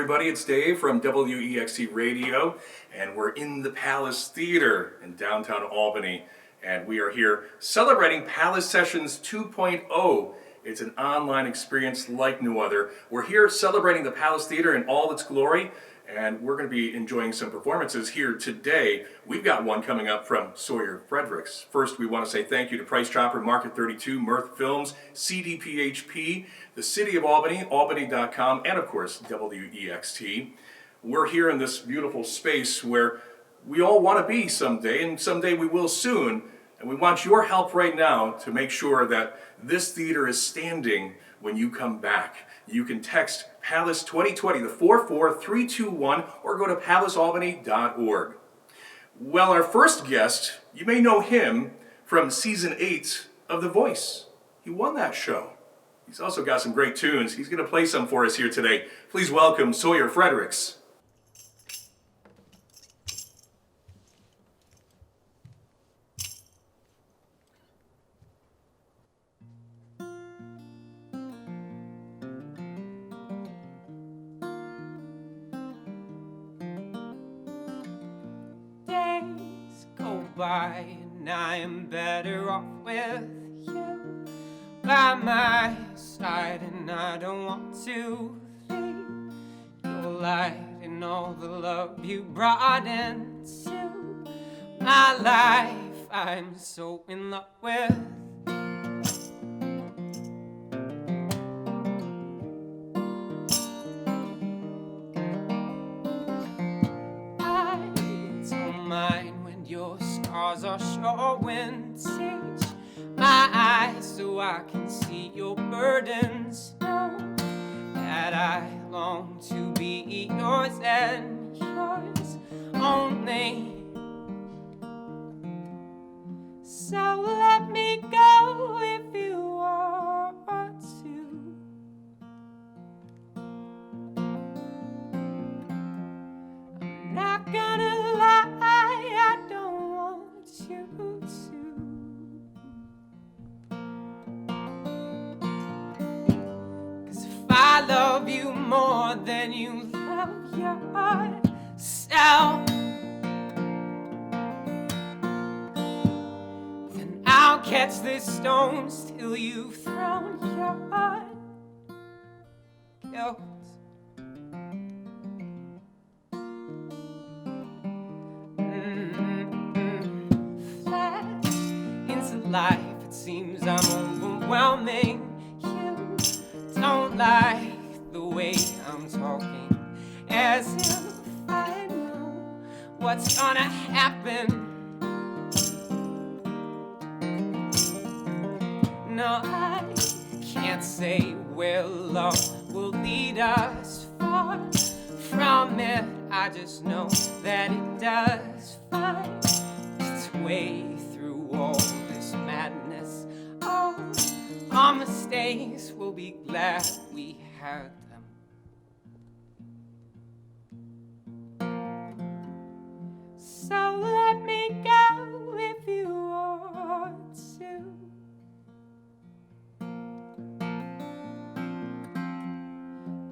everybody. It's Dave from WEXT Radio, and we're in the Palace Theater in downtown Albany, and we are here celebrating Palace Sessions 2.0. It's an online experience like no other. We're here celebrating the Palace Theater in all its glory, and we're going to be enjoying some performances here today. We've got one coming up from Sawyer Fredericks. First, we want to say thank you to Price Chopper, Market 32, Mirth Films, CDPHP, the City of Albany, Albany.com, and of course, WEXT. We're here in this beautiful space where we all want to be someday, and someday we will soon. And we want your help right now to make sure that this theater is standing when you come back. You can text Palace 2020 to 44321 or go to palacealbany.org. Well, our first guest, you may know him from season 8 of The Voice. He won that show. He's also got some great tunes. He's going to play some for us here today. Please welcome Sawyer Fredericks. By and I am better off with you by my side, and I don't want to leave your light and all the love you brought into my life. I'm so in love with are showing, teach my eyes so I can see your burdens. Know that I long to be yours and yours only. So let me go if you want to. I'm not gonna lie, I don't you to. 'Cause if I love you more than you love yourself, then I'll catch the stones till you've thrown your guilt. Life, it seems I'm overwhelming. You don't like the way I'm talking, as if I know what's gonna happen. No, I can't say where love will lead us. Far from it, I just know that it does find its way through all madness. Oh, our mistakes, we'll be glad we had them. So let me go if you want to.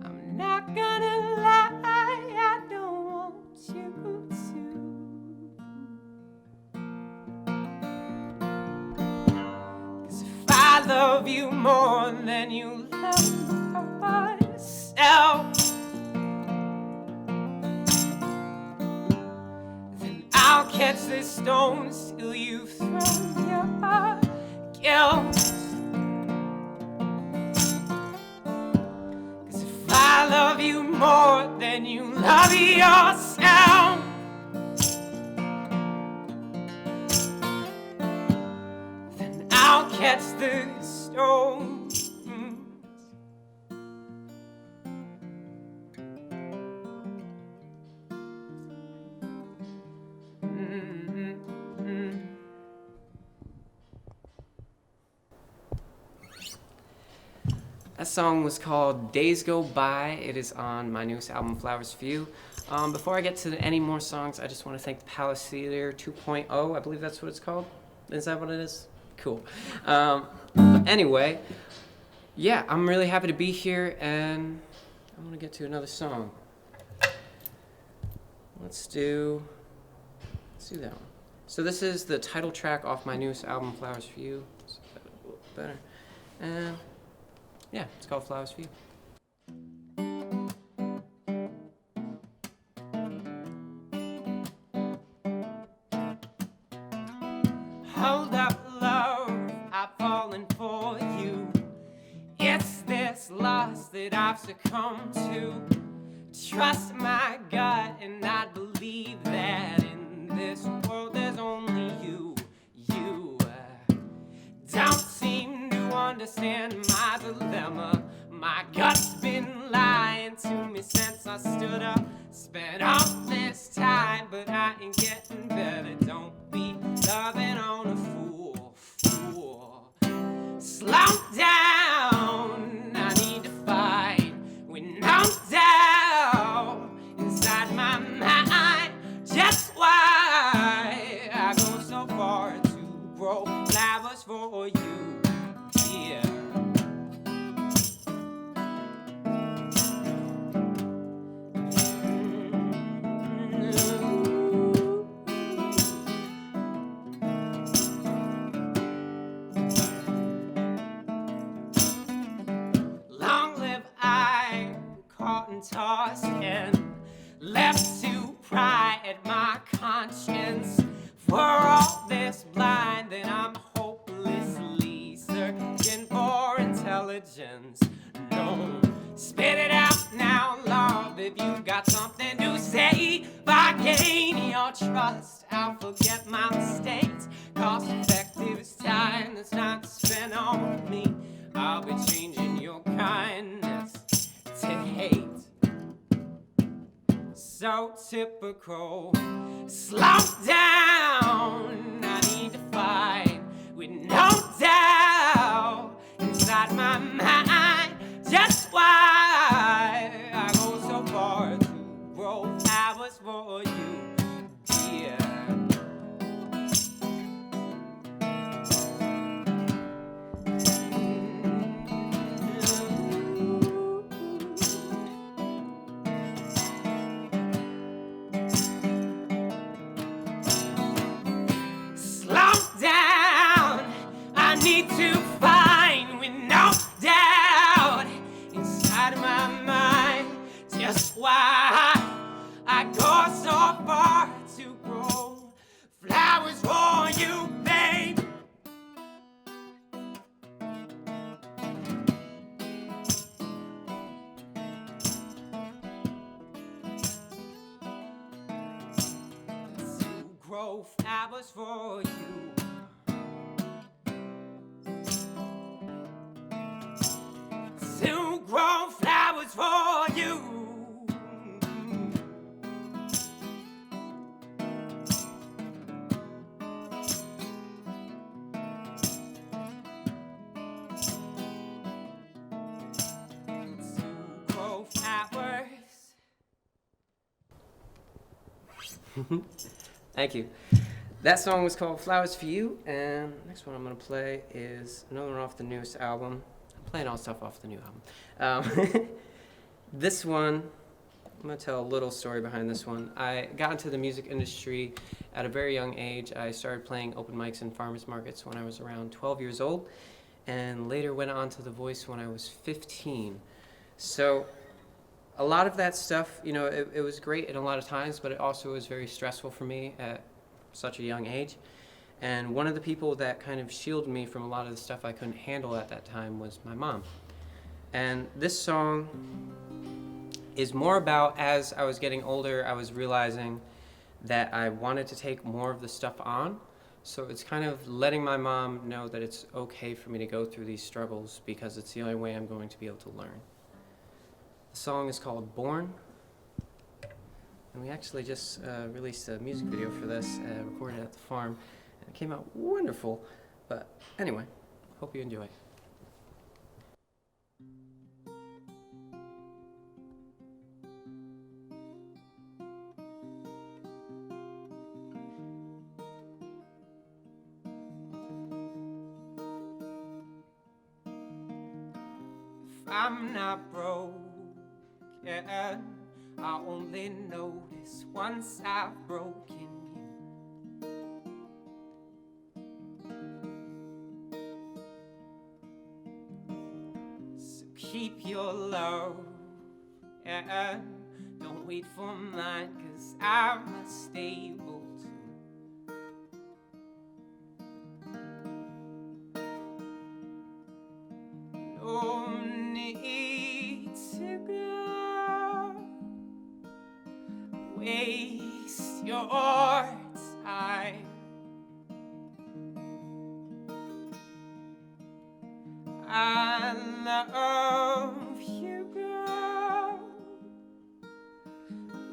I'm not gonna lie, I don't want you to. I love you more than you love yourself, then I'll catch the stones till you've thrown your guilt. 'Cause if I love you more than you love yourself, I'll catch the stones. That song was called Days Go By. It is on my newest album, Flowers for You. Before I get to any more songs, I just want to thank the Palace Theater 2.0. I believe that's what it's called. Is that what it is? Cool. But anyway, yeah, I'm really happy to be here, and I want to get to another song. Let's do that one. So this is the title track off my newest album, Flowers for You. It's a little better. And yeah, it's called Flowers for You. Hold up, love, I've fallen for you. It's this loss that I've succumbed to. Trust my gut and not believe that in this world there's only you. You don't seem to understand my dilemma. My gut's been lying to me since I stood up. Spent all this time, but I ain't getting better. Don't be loving on a fool. Slow down, I need to fight with no doubt inside my mind. Just why I go so far to grow flowers for you, dear. Tossed and left to pry at my conscience. For all this blind, then I'm hopelessly searching for intelligence. No, spit it out now, love, if you got something to say. If I gain your trust, I'll forget my mistakes. Cost effective is time that's not spent on me. I'll be changing your kindness to hate. So typical. Slow down, I need to fight with no doubt inside my mind. Just why I go so far to grow flowers for you, dear. Need to find with no doubt inside my mind just why I go so far to grow flowers for you, babe. To grow flowers for you. To grow flowers for you. To grow flowers. Thank you. That song was called Flowers for You, and the next one I'm going to play is another one off the newest album. Playing all stuff off the new album. This one, I'm going to tell a little story behind this one. I got into the music industry at a very young age. I started playing open mics in farmers markets when I was around 12 years old, and later went on to The Voice when I was 15. So a lot of that stuff, you know, it was great in a lot of times, but it also was very stressful for me at such a young age. And one of the people that kind of shielded me from a lot of the stuff I couldn't handle at that time was my mom. And this song is more about, as I was getting older, I was realizing that I wanted to take more of the stuff on. So it's kind of letting my mom know that it's okay for me to go through these struggles because it's the only way I'm going to be able to learn. The song is called Born. And we actually just released a music video for this, recorded at the farm. It came out wonderful, but anyway, hope you enjoy. If I'm not broken, I only notice notice once I've broken you. So keep your love, yeah. Don't wait for mine, 'cause I'm unstable too. No need to go waste your time. I love you, girl.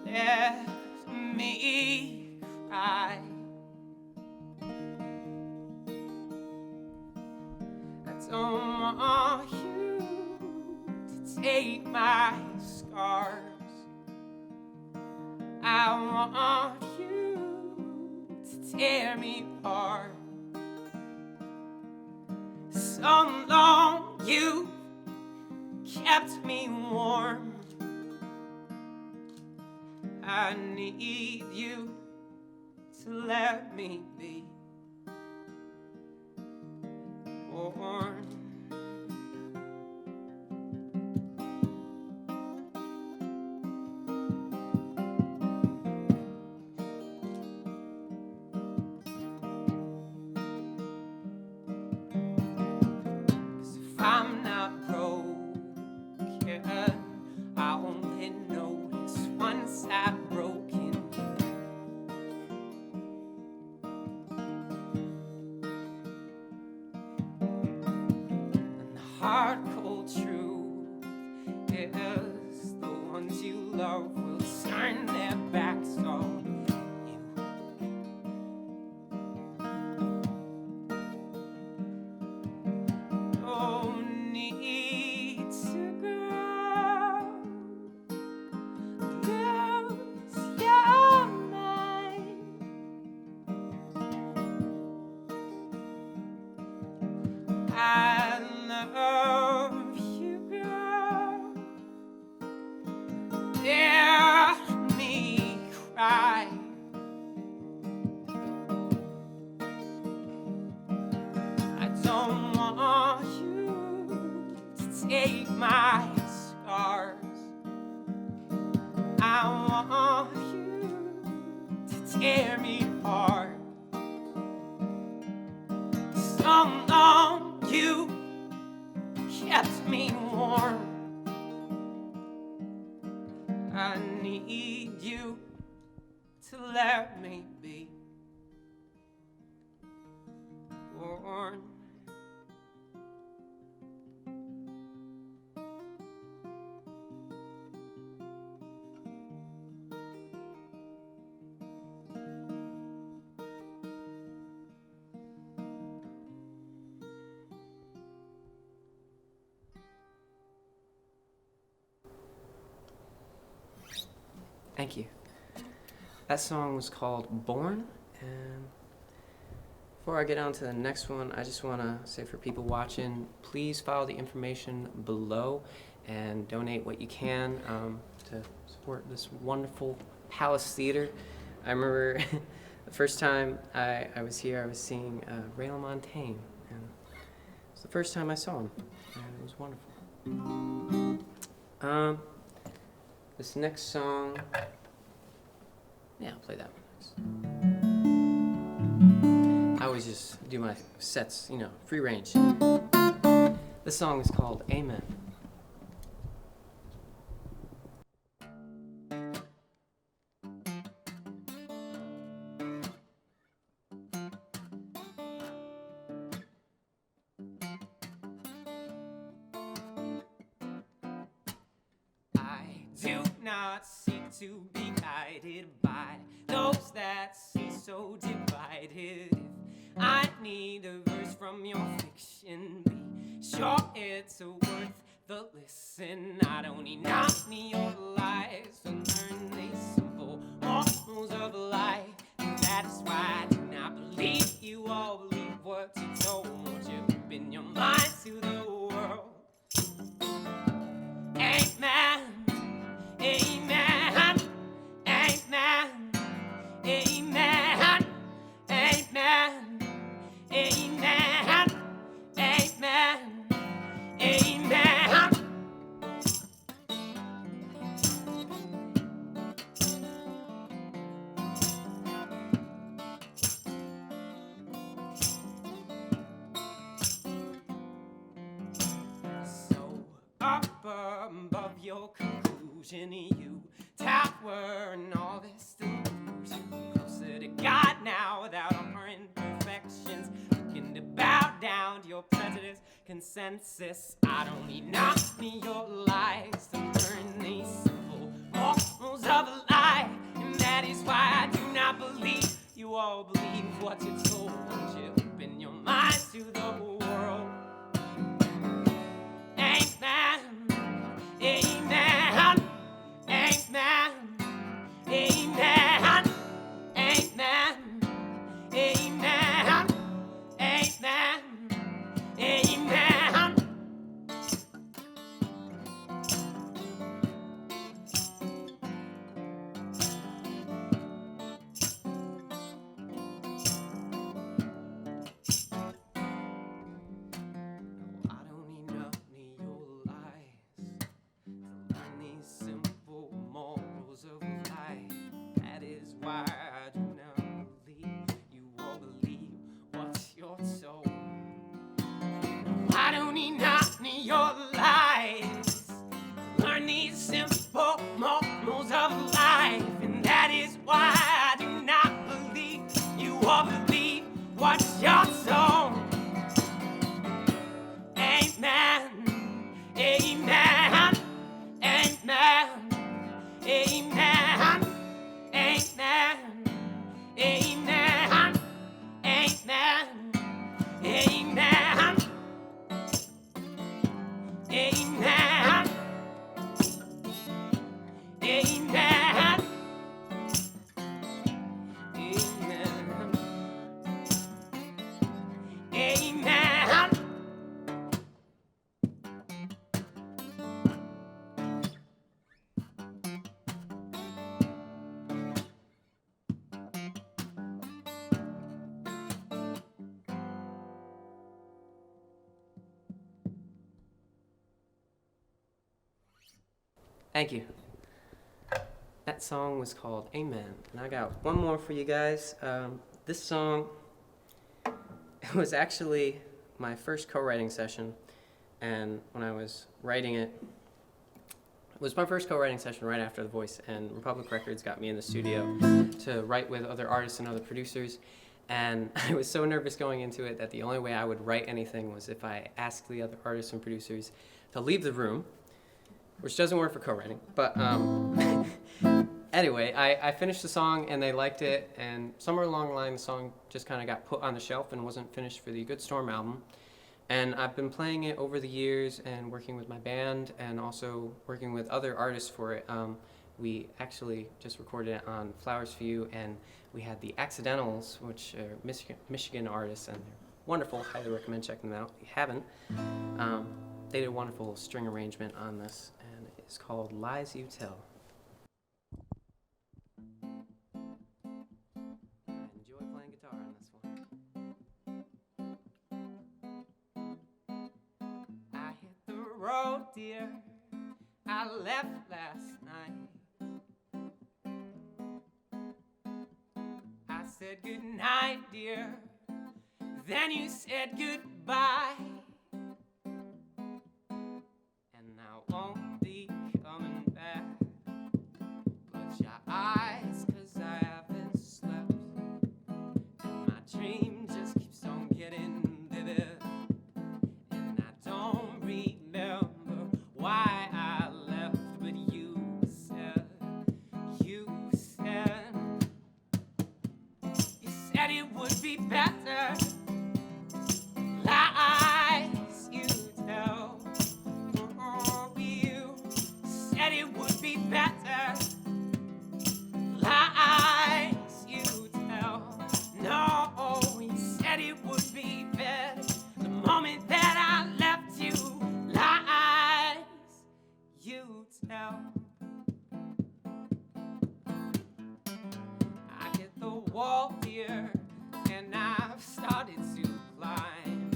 Let me cry. I don't want you to take my scars. I want you to tear me apart. So long you kept me warm. I need you to let me be born. I'm not broken, I only notice once I've broken you. And the hard cold truth is the ones you love will turn their backs on you. No need to go, lose your mind. I love you, girl. Hear me cry. I don't want you to take my scars. I want you to tear me apart. So long you kept me warm. I need you to let me be born. Thank you. That song was called Born, and before I get on to the next one, I just want to say for people watching, please follow the information below and donate what you can to support this wonderful Palace Theater. I remember the first time I was here, I was seeing Ray LaMontagne, and it was the first time I saw him, and it was wonderful. This next song, yeah, I'll play that one next. I always just do my sets, you know, free range. This song is called Amen. Do not seek to be guided by those that see so divided. If I need a verse from your fiction, be sure it's worth the listen. I don't need your lies to learn these simple morals of life. And that is why I do not believe you all believe what you told. Won't you open your mind to the world? Amen. Amen, amen, illusion of you. Tower and all this delusion. Closer to God now without our imperfections. Looking to bow down to your prejudice consensus. I don't need not me your lies to learn these simple morals of a lie. And that is why I do not believe you all believe what you're told. You open your minds to the world. Amen, amen, amen, amen, amen, amen, amen, amen. Your lies, learn these simple morals of life, and that is why I do not believe you all believe what you're told. Amen, amen, amen, amen, amen, amen, amen, amen. Amen. Amen. Amen. Amen. Thank you. That song was called Amen. And I got one more for you guys. This song, it was actually my first co-writing session. And when I was writing it, it was my first co-writing session right after The Voice. And Republic Records got me in the studio to write with other artists and other producers. And I was so nervous going into it that the only way I would write anything was if I asked the other artists and producers to leave the room, which doesn't work for co-writing, but anyway, I finished the song and they liked it, and somewhere along the line the song just kind of got put on the shelf and wasn't finished for the Good Storm album. And I've been playing it over the years and working with my band and also working with other artists for it. We actually just recorded it on Flowers for You, and we had the Accidentals, which are Michigan artists, and they're wonderful. Highly recommend checking them out if you haven't. They did a wonderful string arrangement on this, and it's called Lies You Tell. I enjoy playing guitar on this one. I hit the road, dear. I left last night. I said good night, dear. Then you said goodbye. Won't be coming back. Close your eyes, 'cause I haven't slept, and my dream just keeps on getting vivid, and I don't remember why I left, but you said it would be better. Lies you tell. It would be better. Lies you tell. No, you said it would be better. The moment that I left you, lies you tell. I hit the wall here, and I've started to climb.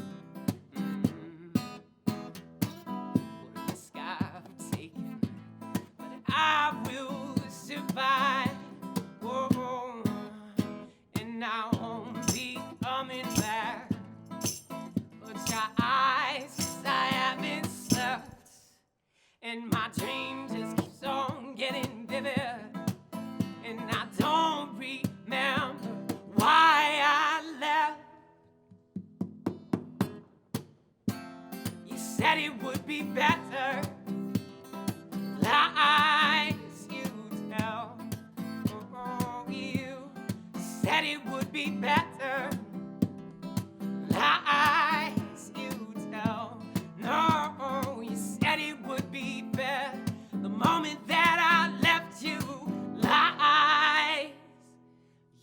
What risk I've taken, I will survive. Whoa. And I won't be coming back. Put your eyes, 'cause I haven't slept, and my dream just keeps on said it would be better. Lies you tell. Oh, you said it would be better. Lies you tell. No, you said it would be better. The moment that I left you, lies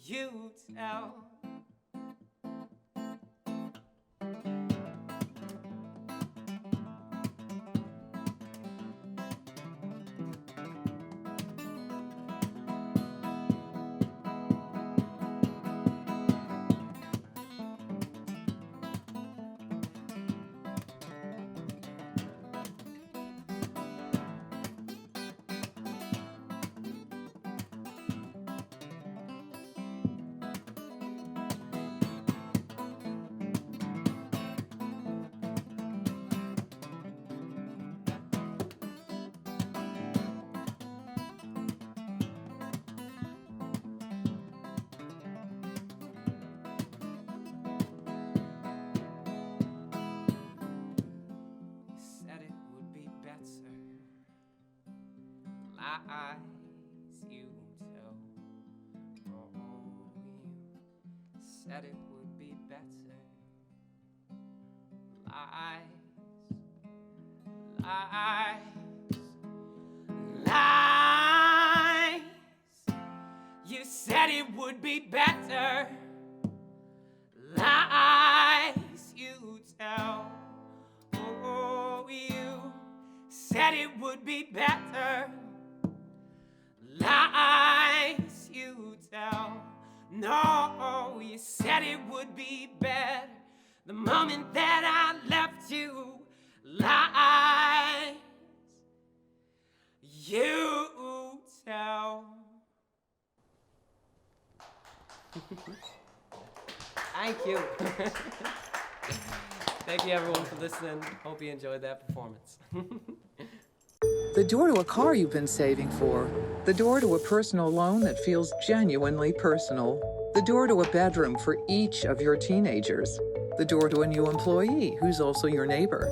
you tell. Lies you tell. Oh, you said it would be better. Lies. You said it would be better. Lies you tell. Oh, you said it would be better. Lies you tell. No, you said it would be better. The moment that I left you, lies you tell. Thank you. Thank you everyone for listening. Hope you enjoyed that performance. The door to a car you've been saving for. The door to a personal loan that feels genuinely personal. The door to a bedroom for each of your teenagers. The door to a new employee who's also your neighbor.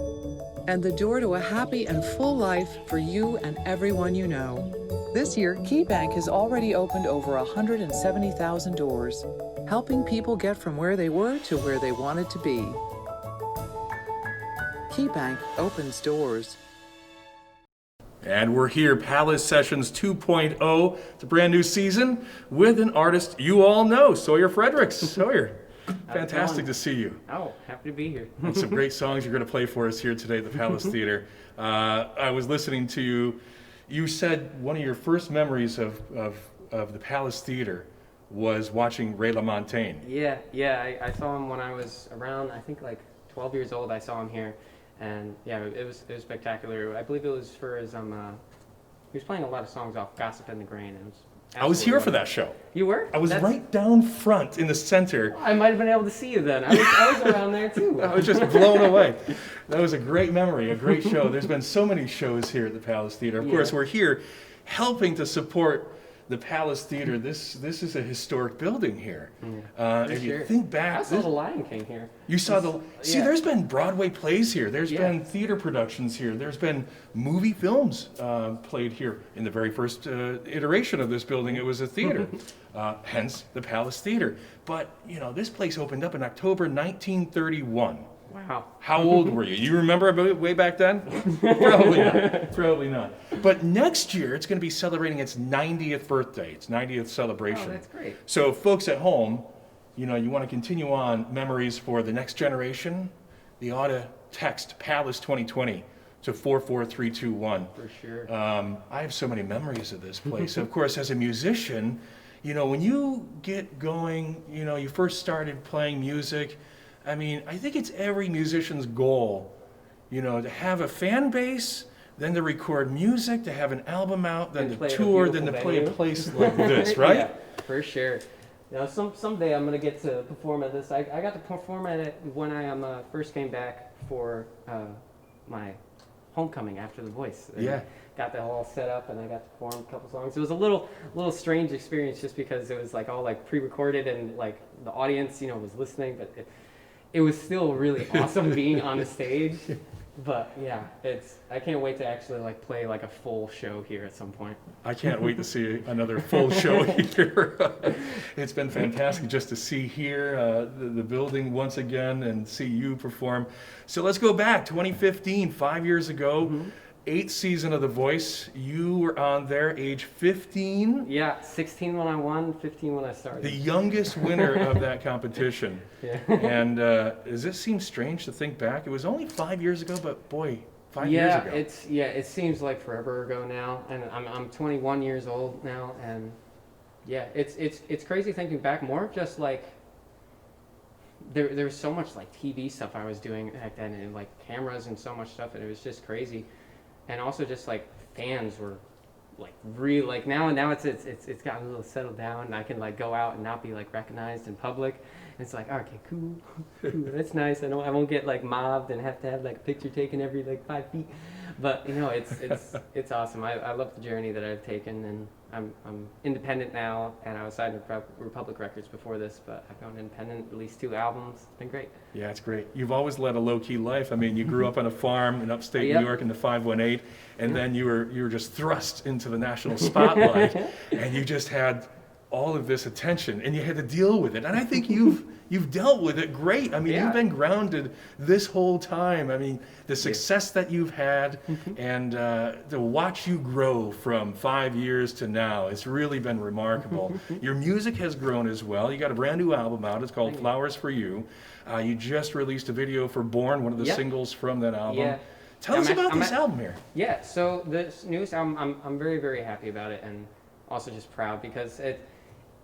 And the door to a happy and full life for you and everyone you know. This year, KeyBank has already opened over 170,000 doors, helping people get from where they were to where they wanted to be. KeyBank opens doors. And we're here, Palace Sessions 2.0. It's a brand new season with an artist you all know, Sawyer Fredericks. Sawyer, fantastic to see you. Oh, happy to be here. And some great songs you're going to play for us here today at the Palace Theater. I was listening to you. You said one of your first memories of the Palace Theater was watching Ray LaMontagne. Yeah, I saw him when I was around, I think like 12 years old. I saw him here. And yeah, it was spectacular. I believe it was for his he was playing a lot of songs off Gossip in the Grain. And it was I was here for that show. You were? I was right down front in the center. I might have been able to see you then. I was around there too. I was just blown away. That was a great memory, a great show. There's been so many shows here at the Palace Theater. Of course, we're here helping to support the Palace Theater. This is a historic building here. If you think back, I saw The Lion King here. You saw there's been Broadway plays here. There's been theater productions here. There's been movie films played here. In the very first iteration of this building, it was a theater, hence the Palace Theater. But you know, this place opened up in October 1931. Wow. How old were you? You remember way back then? Probably not. Probably not. But next year, it's going to be celebrating its 90th birthday, its 90th celebration. Oh, that's great. So folks at home, you know, you want to continue on memories for the next generation, you ought to text Palace 2020 to 44321. For sure. I have so many memories of this place. Of course, as a musician, you know, when you get going, you know, you first started playing music, I mean, I think it's every musician's goal, you know, to have a fan base, then to record music, to have an album out, then to tour, then to play a place like this, right? Yeah, for sure. You know, someday I'm gonna get to perform at this. I got to perform at it when I first came back for my homecoming after The Voice. And got that all set up, and I got to perform a couple songs. It was a little strange experience just because it was like all like pre-recorded and like the audience, you know, was listening, but it was still really awesome being on the stage. But yeah, I can't wait to actually like play like a full show here at some point. I can't wait to see another full show here. It's been fantastic just to see here the building once again and see you perform. So let's go back, 2015, 5 years ago, 8th season of The Voice. You were on there, age 15. Yeah, 16 when I won, 15 when I started. The youngest winner of that competition. Yeah. And does this seem strange to think back? It was only 5 years ago, but boy, 5 years ago. It seems like forever ago now, and I'm 21 years old now, and yeah, it's crazy thinking back. More of just like there was so much like TV stuff I was doing back then, and like cameras and so much stuff, and it was just crazy. And also just like fans were like really like now it's gotten a little settled down, and I can like go out and not be like recognized in public. And it's like, okay, cool, that's nice. I won't get like mobbed and have to have like a picture taken every like 5 feet. But you know, it's awesome. I love the journey that I've taken, and I'm independent now, and I was signed with Republic Records before this, but I've gone independent, released 2 albums. It's been great. Yeah, it's great. You've always led a low-key life. I mean, you grew up on a farm in upstate Yep. New York in the 518, and then you were just thrust into the national spotlight, and you just had all of this attention, and you had to deal with it. And I think you've dealt with it great. I mean, Yeah. you've been grounded this whole time. I mean, the success that you've had, and to watch you grow from 5 years to now, it's really been remarkable. Your music has grown as well. You got a brand new album out. It's called Flowers for You. You just released a video for Born, one of the Yep. singles from that album. Yeah. Tell us about this album here. Yeah, so this newest album, I'm very, very happy about it, and also just proud because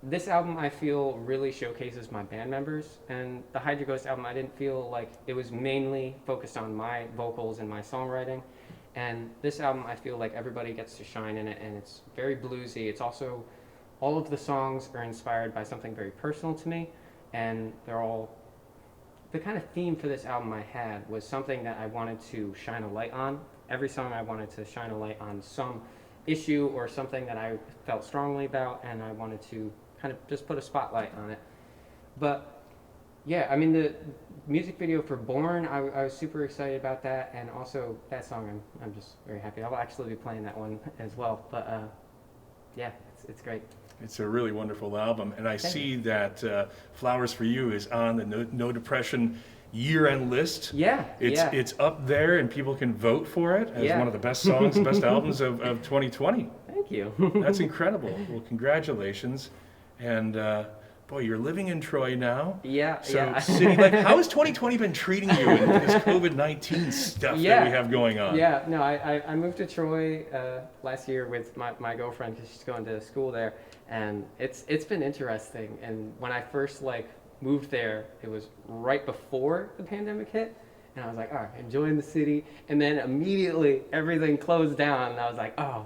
this album I feel really showcases my band members, and the Hydra Ghost album I didn't feel like it was mainly focused on my vocals and my songwriting, and this album I feel like everybody gets to shine in it, and it's very bluesy. It's also, all of the songs are inspired by something very personal to me, and they're all, the kind of theme for this album I had was something that I wanted to shine a light on. Every song I wanted to shine a light on some issue or something that I felt strongly about, and I wanted to kind of just put a spotlight on it. But yeah, I mean, the music video for Born, I was super excited about that, and also that song I'm just very happy. I'll actually be playing that one as well. But yeah, it's great. It's a really wonderful album, and I see that Flowers for You is on the No Depression year-end list. Yeah, It's up there, and people can vote for it as one of the best songs, best albums of 2020. Thank you. That's incredible. Well, congratulations. And boy, you're living in Troy now. Yeah, So yeah. city life, how has 2020 been treating you in this COVID-19 stuff that we have going on? Yeah, no, I moved to Troy last year with my girlfriend because she's going to school there, and it's been interesting. And when I first like moved there, it was right before the pandemic hit, and I was like, all right, enjoying the city, and then immediately everything closed down, and I was like, oh.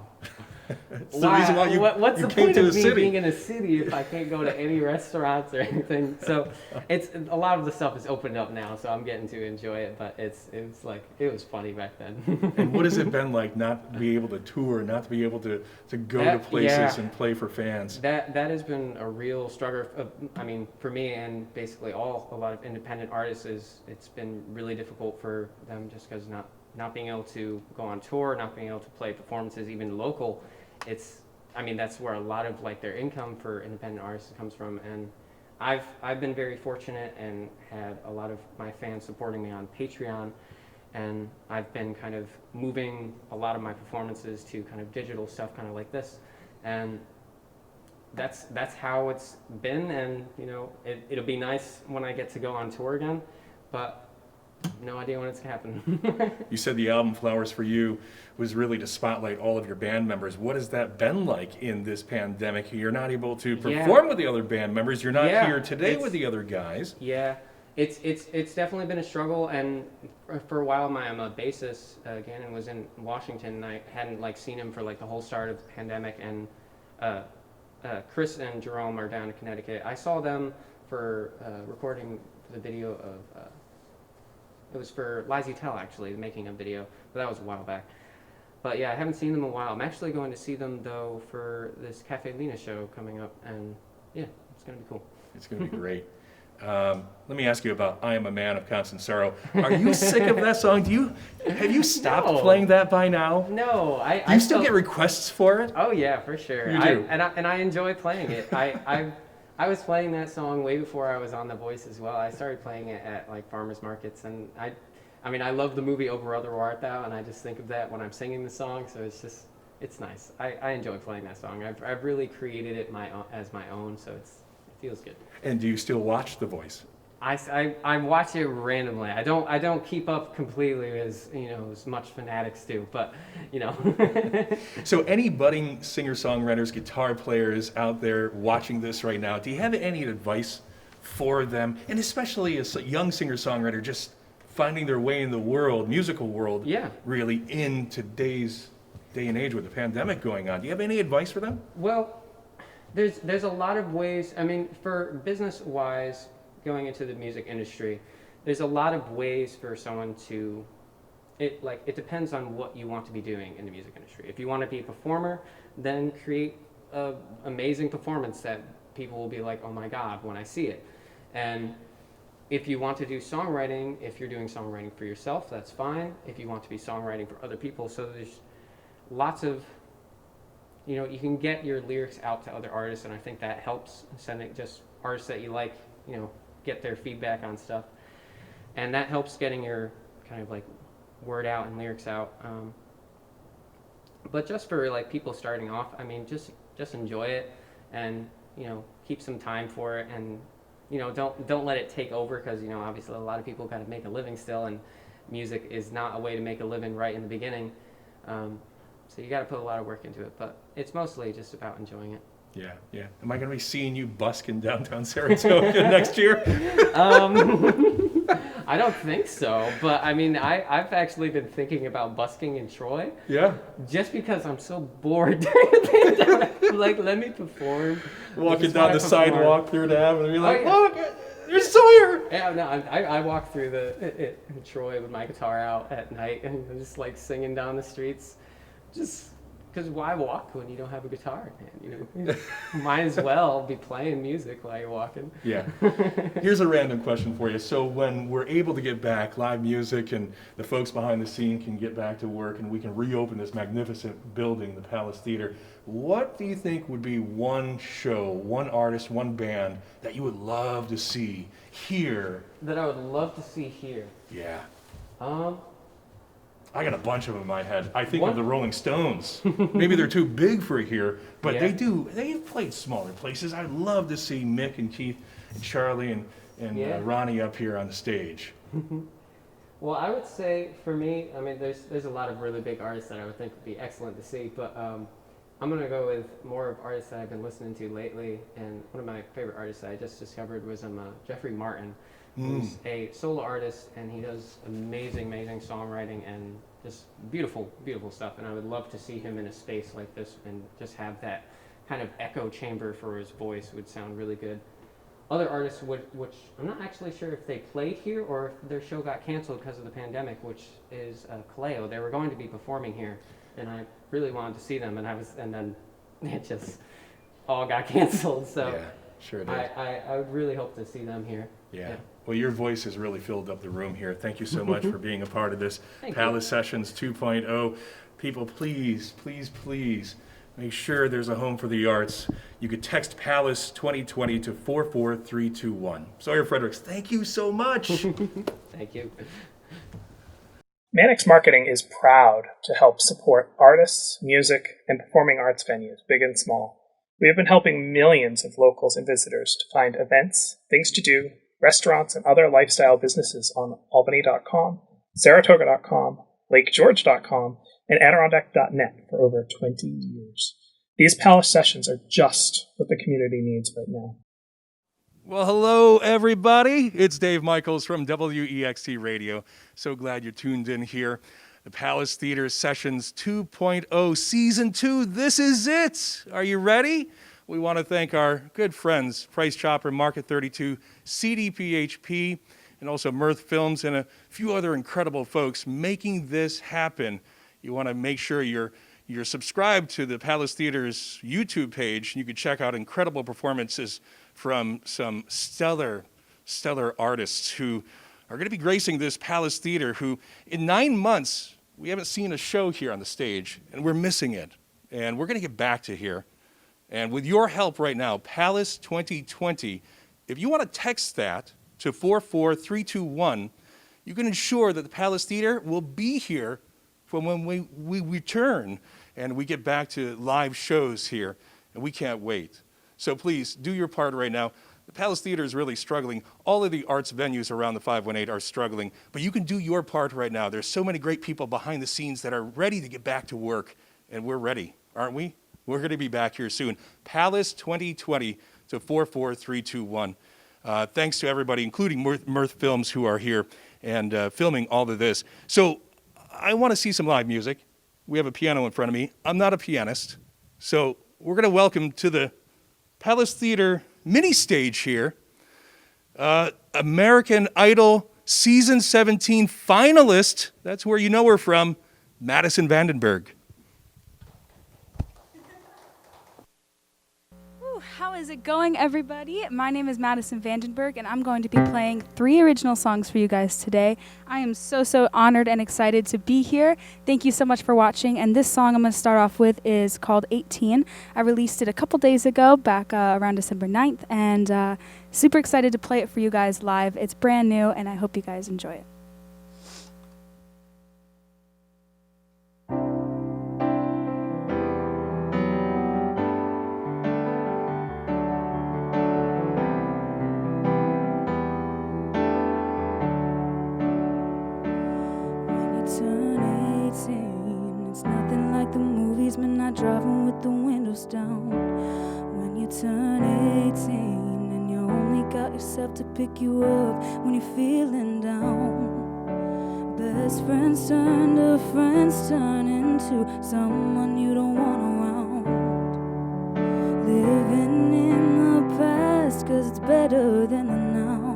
It's the reason why what's you the came point to of the me city. being in a city if I can't go to any restaurants or anything? So it's a lot of the stuff is opened up now, so I'm getting to enjoy it. But it was funny back then. And what has it been like not to be able to tour, not to be able to go to places and play for fans? That has been a real struggle. I mean, for me and basically a lot of independent artists, it's been really difficult for them just because not being able to go on tour, not being able to play performances even local. That's where a lot of like their income for independent artists comes from, and I've been very fortunate and had a lot of my fans supporting me on Patreon, and I've been kind of moving a lot of my performances to kind of digital stuff, kind of like this, and that's how it's been. And you know, it'll be nice when I get to go on tour again, but no idea when it's gonna happen. You said the album Flowers for You was really to spotlight all of your band members. What has that been like in this pandemic? You're not able to perform with the other band members. You're not here today with the other guys. Yeah, it's definitely been a struggle. And for a while, my bassist Gannon was in Washington, and I hadn't like seen him for like the whole start of the pandemic. And Chris and Jerome are down in Connecticut. I saw them for recording the video of. It was for Lies You Tell, actually, the making of video, but that was a while back. But yeah, I haven't seen them in a while. I'm actually going to see them, though, for this Cafe Lena show coming up, and yeah, it's going to be cool. It's going to be great. Let me ask you about I Am a Man of Constant Sorrow. Are you sick of that song? Have you stopped No. playing that by now? No, Do you still get requests for it? Oh yeah, for sure. You do. And I enjoy playing it. I was playing that song way before I was on The Voice as well. I started playing it at like farmers markets, and I mean I love the movie Over Other Art Thou, and I just think of that when I'm singing the song. So it's nice. I enjoy playing that song. I've really created it as my own, so it feels good. And do you still watch The Voice? I watch it randomly. I don't keep up completely as much fanatics do, but So any budding singer-songwriters, guitar players out there watching this right now, do you have any advice for them? And especially as a young singer-songwriter just finding their way in the world, musical world, really in today's day and age with the pandemic going on. Do you have any advice for them? Well, there's a lot of ways. I mean, for business-wise, going into the music industry, there's a lot of ways for someone to, it depends on what you want to be doing in the music industry. If you want to be a performer, then create an amazing performance that people will be like, oh my God, when I see it. And if you want to do songwriting, if you're doing songwriting for yourself, that's fine. If you want to be songwriting for other people, so there's lots of, you can get your lyrics out to other artists, and I think that helps, sending just artists that you like, get their feedback on stuff, and that helps getting your kind of like word out and lyrics out. But just for like people starting off, I mean, just enjoy it, and keep some time for it, and don't let it take over, because obviously a lot of people got to make a living still, and music is not a way to make a living right in the beginning. So you got to put a lot of work into it, but it's mostly just about enjoying it. Yeah. Am I going to be seeing you busking downtown Saratoga next year? I don't think so, but I mean, I've actually been thinking about busking in Troy. Yeah. Just because I'm so bored during the pandemic. Like, let me perform. Walking down the sidewalk through the avenue, you're like, yeah. Look, there's Sawyer! Yeah, no, I walk through in Troy with my guitar out at night, and I'm just like singing down the streets. Just because why walk when you don't have a guitar in hand? Might as well be playing music while you're walking. Yeah. Here's a random question for you. So when we're able to get back, live music, and the folks behind the scene can get back to work, and we can reopen this magnificent building, the Palace Theater, what do you think would be one show, one artist, one band that you would love to see here? That I would love to see here. Yeah. I got a bunch of them in my head. I think of the Rolling Stones. Maybe they're too big for here, but they've played smaller places. I'd love to see Mick and Keith and Charlie and Ronnie up here on the stage. Well, I would say for me, I mean, there's a lot of really big artists that I would think would be excellent to see, but I'm going to go with more of artists that I've been listening to lately, and one of my favorite artists that I just discovered was Jeffrey Martin, who's a solo artist, and he does amazing songwriting and just beautiful stuff, and I would love to see him in a space like this and just have that kind of echo chamber for his voice. Would sound really good. Other artists which I'm not actually sure if they played here or if their show got canceled because of the pandemic, which is Kaleo. They were going to be performing here, and I really wanted to see them, and then it just all got canceled. So yeah, sure it is. I would really hope to see them here. Yeah. Well, your voice has really filled up the room here. Thank you so much for being a part of this Palace Sessions 2.0. People, please make sure there's a home for the arts. You could text Palace 2020 to 44321. Sawyer Fredericks, thank you so much. Thank you. Mannix Marketing is proud to help support artists, music, and performing arts venues, big and small. We have been helping millions of locals and visitors to find events, things to do, restaurants, and other lifestyle businesses on albany.com, saratoga.com, lakegeorge.com, and adirondack.net for over 20 years. These Palace Sessions are just what the community needs right now. Well, hello, everybody. It's Dave Michaels from WEXT Radio. So glad you're tuned in here. The Palace Theater Sessions 2.0 Season 2. This is it. Are you ready? We want to thank our good friends, Price Chopper, Market 32, CDPHP, and also Mirth Films, and a few other incredible folks making this happen. You want to make sure you're subscribed to the Palace Theater's YouTube page. You can check out incredible performances from some stellar stellar artists who are going to be gracing this Palace Theater, who in 9 months, we haven't seen a show here on the stage, and we're missing it. And we're going to get back to here. And with your help right now, Palace 2020, if you want to text that to 44321, you can ensure that the Palace Theater will be here for when we return and we get back to live shows here, and we can't wait. So please, do your part right now. The Palace Theater is really struggling. All of the arts venues around the 518 are struggling, but you can do your part right now. There's so many great people behind the scenes that are ready to get back to work, and we're ready, aren't we? We're going to be back here soon. Palace 2020 to 44321. Thanks to everybody, including Mirth Films, who are here and filming all of this. So I want to see some live music. We have a piano in front of me. I'm not a pianist, so we're going to welcome to the Palace Theater mini stage here, American Idol Season 17 finalist, that's where you know her from, Madison Vandenberg. How is it going, everybody? My name is Madison Vandenberg, and I'm going to be playing 3 original songs for you guys today. I am so honored and excited to be here. Thank you so much for watching, and this song I'm going to start off with is called 18. I released it a couple days ago, back around December 9th, and super excited to play it for you guys live. It's brand new, and I hope you guys enjoy it. Driving with the windows down. When you turn 18 and you only got yourself to pick you up when you're feeling down. Best friends turn to friends, turn into someone you don't want around. Living in the past, cause it's better than the now.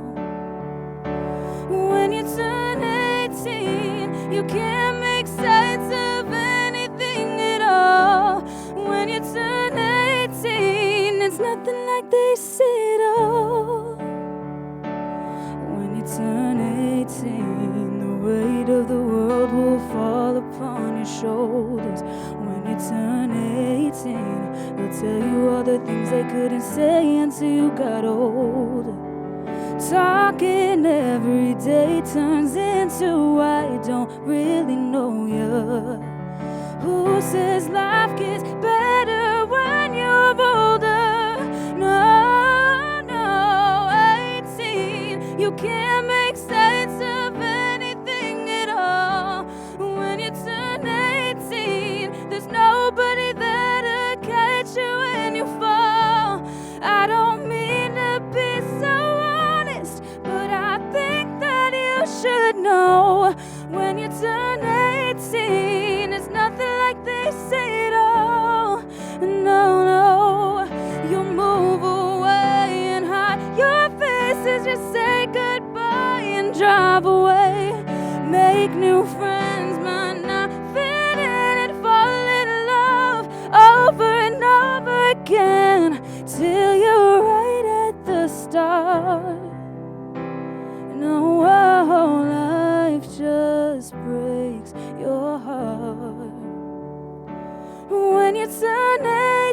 When you turn 18, you can't make sense of anything at all. When you turn 18, it's nothing like they say at all. When you turn 18, the weight of the world will fall upon your shoulders. When you turn 18, they'll tell you all the things they couldn't say until you got older. Talking every day turns into I don't really know ya. Who says life gets better when you're older? No, 18, you can't make sense of anything at all. When you turn 18, there's nobody there to catch you when you fall. I don't mean to be so honest, but I think that you should know. When you turn 18, it's nothing like they say at all. No, you move away and hide your faces. Just say goodbye and drive away. Make new friends, might not fit in and fall in love over and over again till you're right at the start. No, life just breaks your heart. When you turn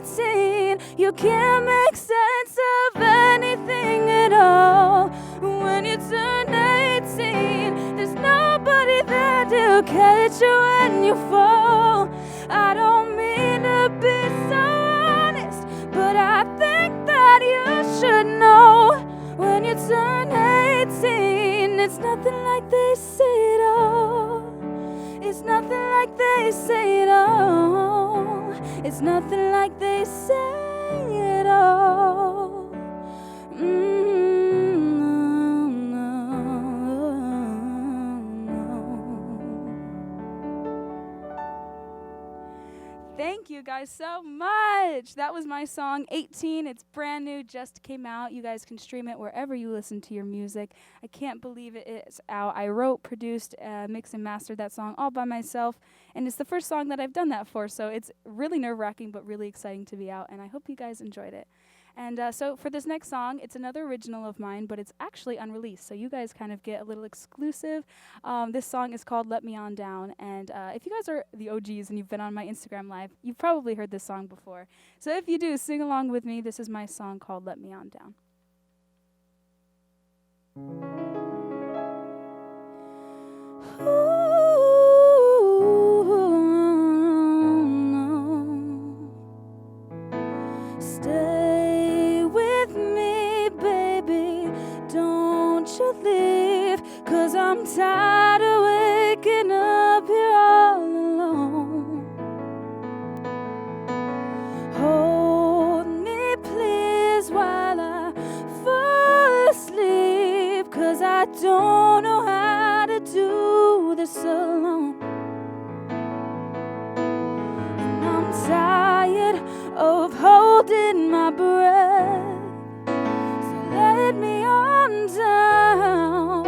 18, you can't make sense of anything at all. When you turn 18, there's nobody there to catch you when you fall. I don't mean to be so honest, but I think that you should know. When you turn 18, it's nothing like they say at all. It's nothing like they say at all. It's nothing like they say at all. Thank you guys so much. That was my song 18. It's brand new, just came out. You guys can stream it wherever you listen to your music. I can't believe it is out. I wrote, produced, mixed, and mastered that song all by myself, and it's the first song that I've done that for, so it's really nerve-wracking but really exciting to be out, and I hope you guys enjoyed it. And so for this next song, it's another original of mine, but it's actually unreleased. So you guys kind of get a little exclusive. This song is called Let Me On Down. And if you guys are the OGs and you've been on my Instagram Live, you've probably heard this song before. So if you do, sing along with me. This is my song called Let Me On Down. Stay with me, baby, don't you leave, 'cause I'm tired of waking up here all alone. Hold me, please, while I fall asleep, 'cause I don't know how to do this alone. And I'm tired of holding my breath, so let me on down,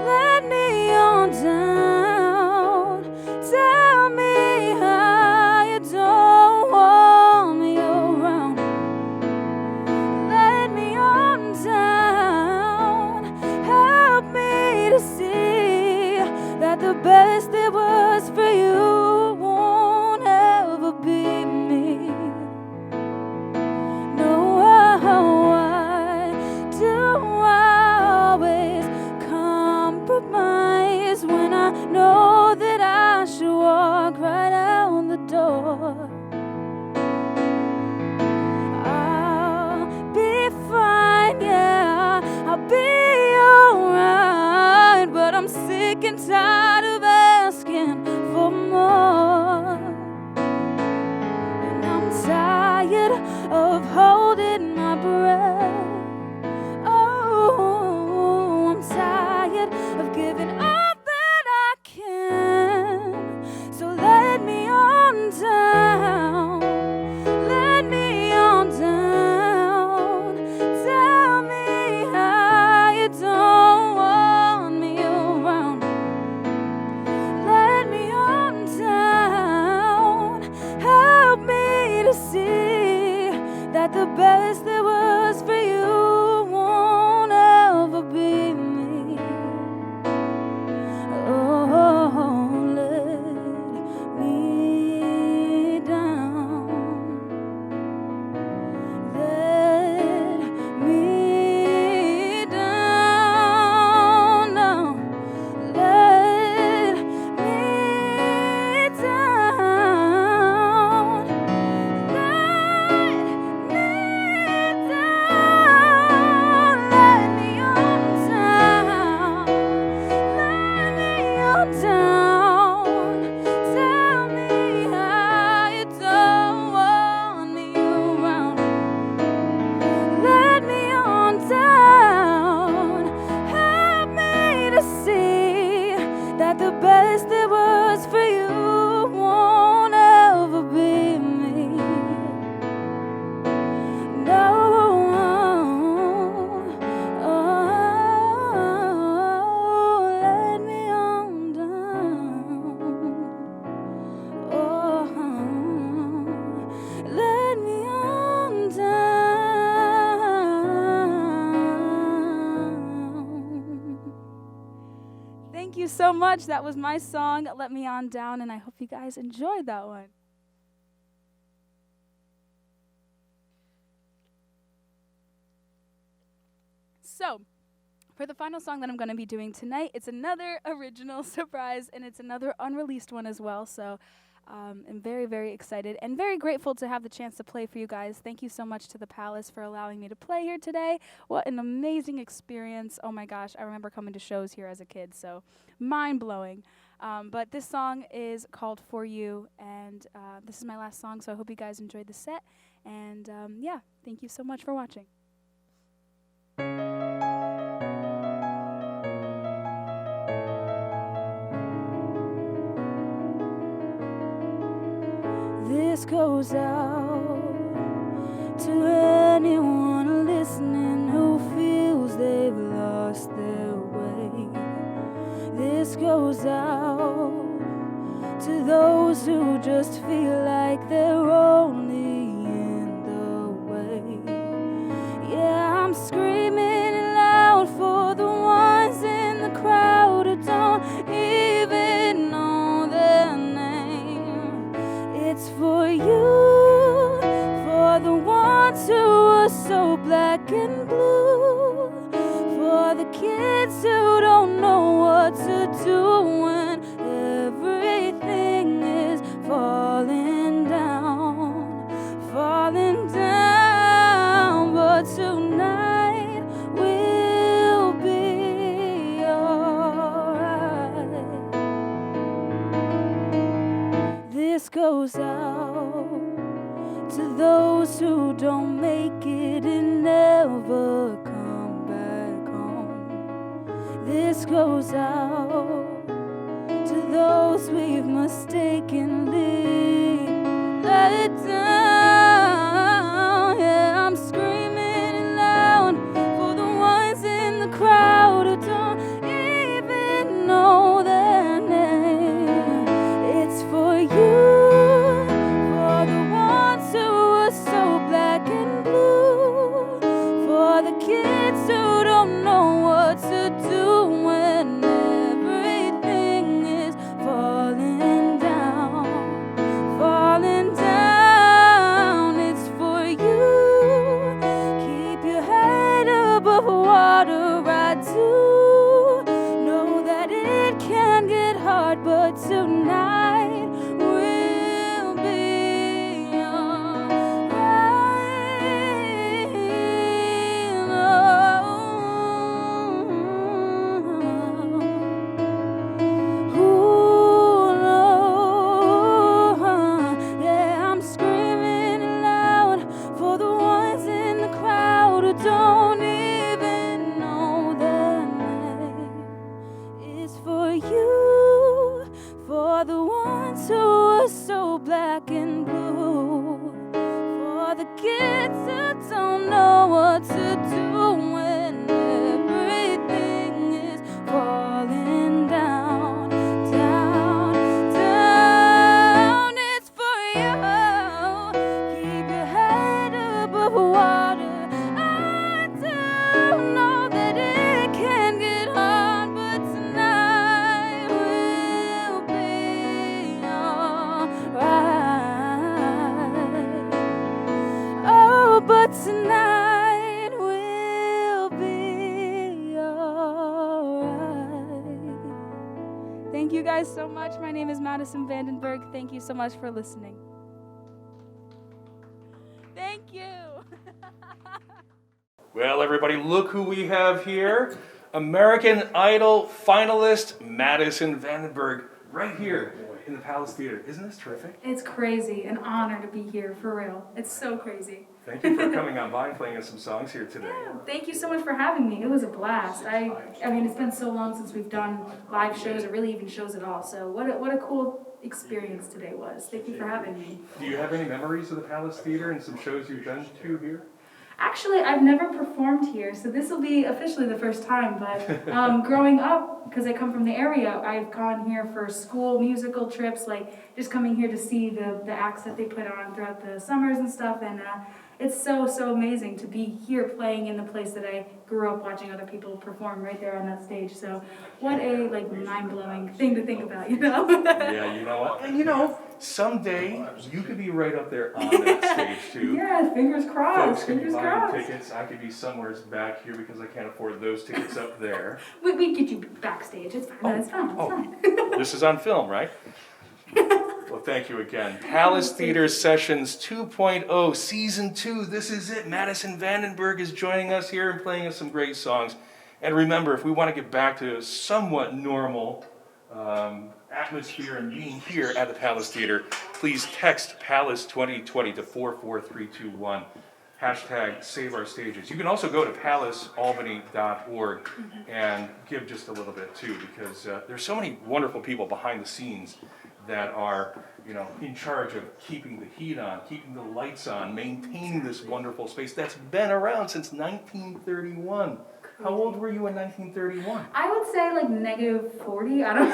let me on down. Tell me how you don't want me around. Let me on down, help me to see that the best there was for you won't ever be me. No, why do I always compromise when I know that I should walk right out the door? I'll be fine, yeah, I'll be alright, but I'm sick and tired of asking for more. And I'm tired of holding my breath. Oh, I'm tired of giving all that I can. So let me on down, let me on down. Tell me how you don't want me around. Let me on down, help me to see that the best there was for you won't ever be me. Oh, let me down, let me down, no, let me down, let me down, let me on down, let me on down. Tell me how you don't want me around. Let me on down, help me to see that the best there was for you won't ever be me. No, oh, let me on down. Oh, let me on down. Thank you so much. That was my song, Let Me On Down, and I hope you guys enjoyed that one. So, for the final song that I'm going to be doing tonight, it's another original surprise, and it's another unreleased one as well. So, I'm very, very excited and very grateful to have the chance to play for you guys. Thank you so much to the Palace for allowing me to play here today. What an amazing experience. Oh my gosh, I remember coming to shows here as a kid, so mind-blowing. But this song is called For You, and this is my last song, so I hope you guys enjoyed the set. And yeah, thank you so much for watching. This goes out to anyone listening who feels they've lost their way. This goes out to those who just feel like they're only in the way. This goes out to those who don't make it and never come back home. This goes out to those we've mistakenly let down. Yeah, I'm screaming loud for the ones in the crowd who don't even know their name. It's for you, for the ones who are so black and blue, for the kids who don't know what to do when everything is falling down, falling down. It's for you. Keep your head above water. I do know that it can get hard, but tonight will be alright. Ooh, no. Yeah, I'm screaming loud for the ones in the crowd who don't even know their name. It's for you, for the ones who are so black and blue, for the kids who don't know what to do when everything is falling down, down, down. It's for you. Keep your head above water. I do know that it can get hard, but tonight will be alright. Oh, but tonight will be alright. Thank you guys so much. My name is Madison Vandenberg. Thank you so much for listening. Thank you. Well, everybody, look who we have here. American Idol finalist Madison Vandenberg, right here in the Palace Theater. Isn't this terrific? It's crazy. An honor to be here, for real. It's so crazy. Thank you for coming on by and playing us some songs here today. Yeah, thank you so much for having me. It was a blast. I mean, it's been so long since we've done live shows or really even shows at all. So what a cool experience today was. Thank you for having me. Do you have any memories of the Palace Theater and some shows you've been to here? Actually, I've never performed here, so this will be officially the first time. But growing up, because I come from the area, I've gone here for school musical trips, like just coming here to see the acts that they put on throughout the summers and stuff. And it's so amazing to be here playing in the place that I grew up watching other people perform right there on that stage. So what a mind-blowing thing to think about, you know? Yeah, you know what? And you know, someday you could be right up there on that stage too. Yeah, fingers crossed. Folks could be Fingers buying crossed. tickets. I could be somewhere back here because I can't afford those tickets up there. We get you backstage. It's fine. It's fine. It's fine. This is on film, right? Well, thank you again. Palace Theater Sessions 2.0, Season 2. This is it. Madison Vandenberg is joining us here and playing us some great songs. And remember, if we want to get back to a somewhat normal atmosphere and being here at the Palace Theater, please text Palace 2020 to 44321. Hashtag Save Our Stages. You can also go to palacealbany.org and give just a little bit too, because there's so many wonderful people behind the scenes that are, you know, in charge of keeping the heat on, keeping the lights on, maintaining this wonderful space that's been around since 1931. How old were you in 1931? I would say like -40. I don't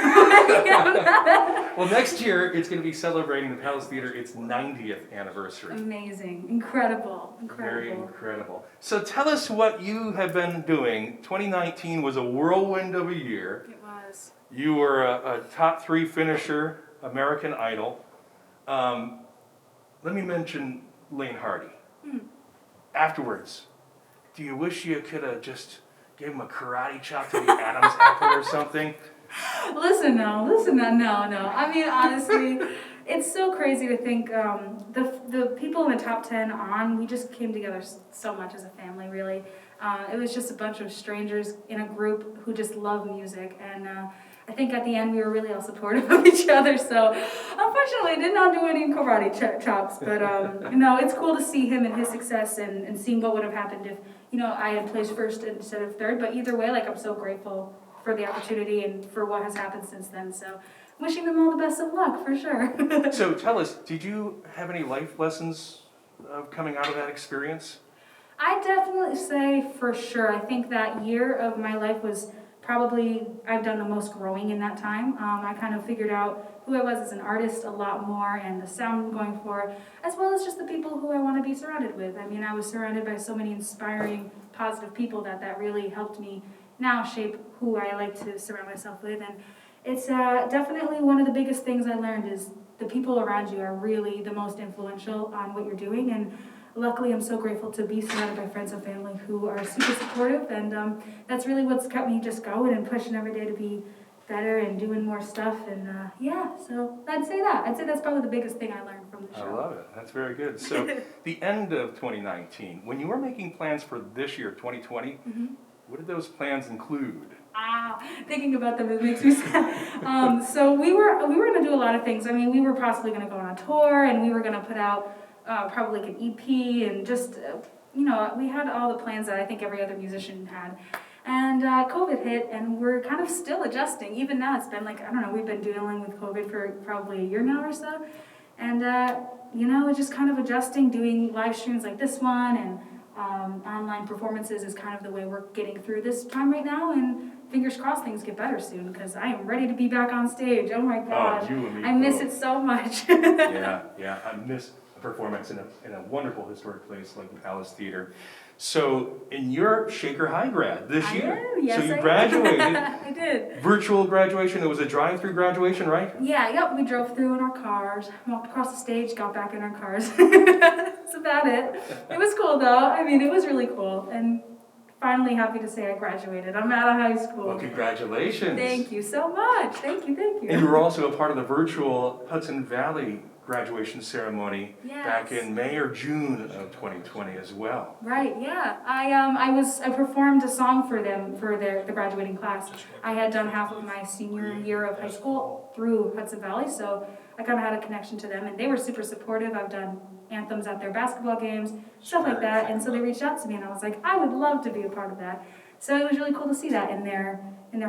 know. Well, next year it's going to be celebrating the Palace Theater its 90th anniversary. Amazing. Incredible. Very incredible. So tell us what you have been doing. 2019 was a whirlwind of a year. It was. You were a top 3 finisher, American Idol. Let me mention Lane Hardy. Afterwards, do you wish you could have just gave him a karate chop to the Adam's apple or something? Listen now, no. I mean, honestly, it's so crazy to think the people in the top 10 on, we just came together so much as a family, really. It was just a bunch of strangers in a group who just love music, and I think at the end we were really all supportive of each other. So unfortunately, I did not do any karate chops. But it's cool to see him and his success and seeing what would have happened if I had placed first instead of third. But either way, I'm so grateful for the opportunity and for what has happened since then. So wishing them all the best of luck for sure. So tell us, did you have any life lessons coming out of that experience? I definitely say for sure. I think that year of my life was probably, I've done the most growing in that time. I kind of figured out who I was as an artist a lot more and the sound I'm going for, as well as just the people who I want to be surrounded with. I mean, I was surrounded by so many inspiring, positive people that really helped me now shape who I like to surround myself with. And it's definitely one of the biggest things I learned is the people around you are really the most influential on what you're doing. And luckily, I'm so grateful to be surrounded by friends and family who are super supportive, and that's really what's kept me just going and pushing every day to be better and doing more stuff, and so I'd say that. I'd say that's probably the biggest thing I learned from the show. I love it. That's very good. So, the end of 2019, when you were making plans for this year, 2020, what did those plans include? Thinking about them, it makes me sad. So we were going to do a lot of things. I mean, we were possibly going to go on a tour, and we were going to put out probably like an EP, and just, we had all the plans that I think every other musician had. And COVID hit, and we're kind of still adjusting. Even now, it's been we've been dealing with COVID for probably a year now or so. And, we're just kind of adjusting, doing live streams like this one, and online performances is kind of the way we're getting through this time right now. And fingers crossed things get better soon, because I am ready to be back on stage. Oh my gosh. Oh, you and me I miss both. it so much. Yeah, I miss a performance in a wonderful historic place like the Palace Theater. So, in your Shaker High grad this year, Yes, so you I graduated. I did. Virtual graduation. It was a drive-through graduation, right? Yeah, we drove through in our cars, walked across the stage, got back in our cars. That's about it. It was cool though. I mean, it was really cool, and finally happy to say I graduated. I'm out of high school. Well, congratulations. Thank you so much. Thank you. And you were also a part of the virtual Hudson Valley graduation ceremony back in May or June of 2020 as well. Right, yeah. I performed a song for them for the graduating class. I had done half of my senior year of high school through Hudson Valley, so I kind of had a connection to them, and they were super supportive. I've done anthems at their basketball games, stuff like that, and so they reached out to me, and I was like, I would love to be a part of that. So it was really cool to see that in their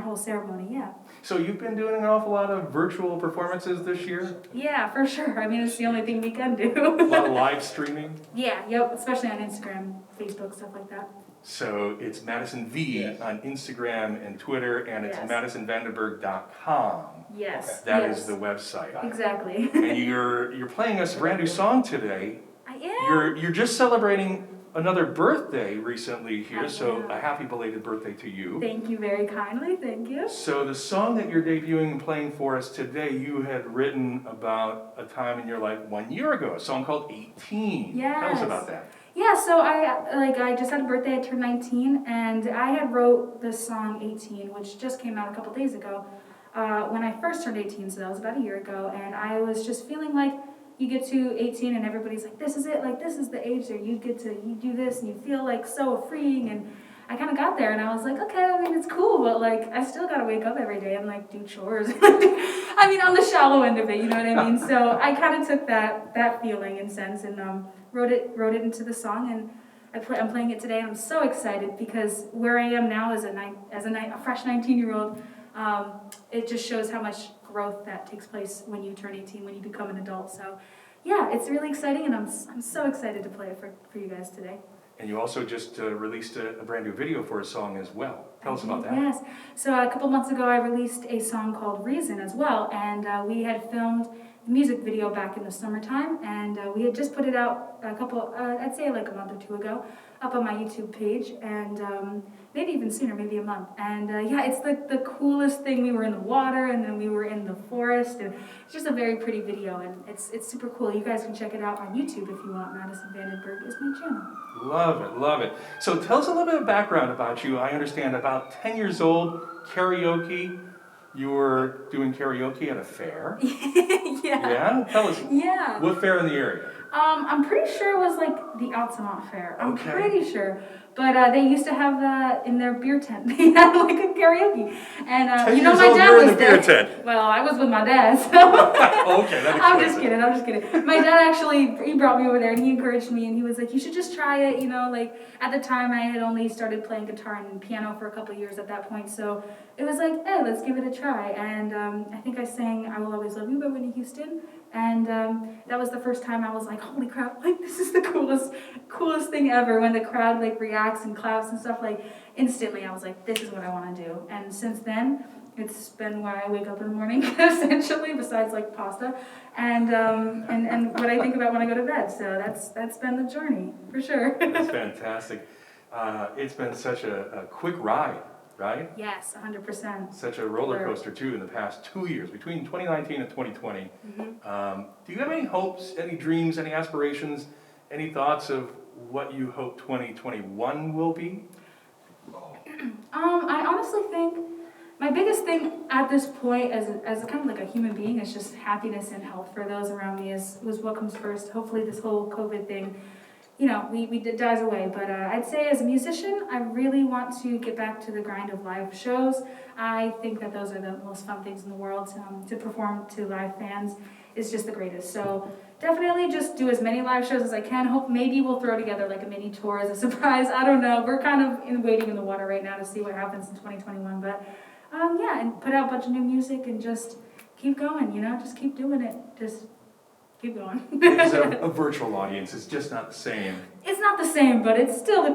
whole ceremony, yeah. So you've been doing an awful lot of virtual performances this year? Yeah, for sure. I mean, it's the only thing we can do. A lot of live streaming? Yeah, especially on Instagram, Facebook, stuff like that. So it's Madison V on Instagram and Twitter, and it's MadisonVandenberg.com. Yes. That is the website. Exactly. And you're playing us a brand new song today. I am. You're just celebrating another birthday recently here, I so am. a happy belated birthday to you. Thank you very kindly, thank you. So the song that you're debuting and playing for us today, you had written about a time in your life 1 year ago, a song called 18. Yes. Tell us about that. Yeah, so I just had a birthday, I turned 19, and I had wrote this song 18, which just came out a couple days ago, when I first turned 18, so that was about a year ago, and I was just feeling like you get to 18 and everybody's like, this is it, like this is the age that you do this and you feel like so freeing, and I kind of got there and I was like, okay, I mean, it's cool, but like, I still gotta wake up every day and like do chores. I mean, on the shallow end of it, you know what I mean? So I kind of took that feeling and sense and wrote it into the song, and I'm playing it today, and I'm so excited because where I am now as a fresh 19-year-old, it just shows how much growth that takes place when you turn 18, when you become an adult. So yeah, it's really exciting, and I'm so excited to play it for you guys today. And you also just released a brand new video for a song as well. Tell us about that. Yes. So a couple months ago, I released a song called Reason as well, and we had filmed the music video back in the summertime, and we had just put it out I'd say like a month or two ago, up on my YouTube page, and maybe even sooner, maybe a month. And yeah, it's the coolest thing. We were in the water, and then we were in the forest, and it's just a very pretty video, and it's super cool. You guys can check it out on YouTube if you want. Madison Vandenberg is my channel. Love it. So tell us a little bit of background about you. I understand about 10 years old, karaoke. You were doing karaoke at a fair. Yeah? Tell us. Yeah. What fair in the area? I'm pretty sure it was like the Altamont Fair. I'm pretty sure. But they used to have that in their beer tent. They had like a karaoke. And my dad was was in the beer there. tent. Well, I was with my dad, so. Okay, that I'm explains just it. kidding, I'm just kidding. My dad actually, he brought me over there and he encouraged me and he was like, you should just try it, like at the time I had only started playing guitar and piano for a couple of years at that point. So it was like, hey, let's give it a try. And I think I sang I Will Always Love You by Whitney Houston. And that was the first time I was like, holy crap, like this is the coolest thing ever when the crowd like reacts and claps and stuff. Like instantly I was like, this is what I want to do. And since then, it's been why I wake up in the morning, essentially, besides like pasta, and what I think about when I go to bed. So that's been the journey, for sure. That's fantastic. It's been such a quick ride, right? Yes, 100%. Such a roller coaster, too, in the past 2 years, between 2019 and 2020. Mm-hmm. Do you have any hopes, any dreams, any aspirations, any thoughts of what you hope 2021 will be? I honestly think my biggest thing at this point as kind of like a human being is just happiness and health for those around me was what comes first. Hopefully this whole COVID thing, it dies away. But I'd say as a musician, I really want to get back to the grind of live shows. I think that those are the most fun things in the world. To perform to live fans is just the greatest. So definitely just do as many live shows as I can. Hope maybe we'll throw together like a mini tour as a surprise. I don't know. We're kind of waiting in the water right now to see what happens in 2021. But and put out a bunch of new music and just keep going, just keep doing it. Just keep going. Because a virtual audience is just not the same. It's not the same, but it's still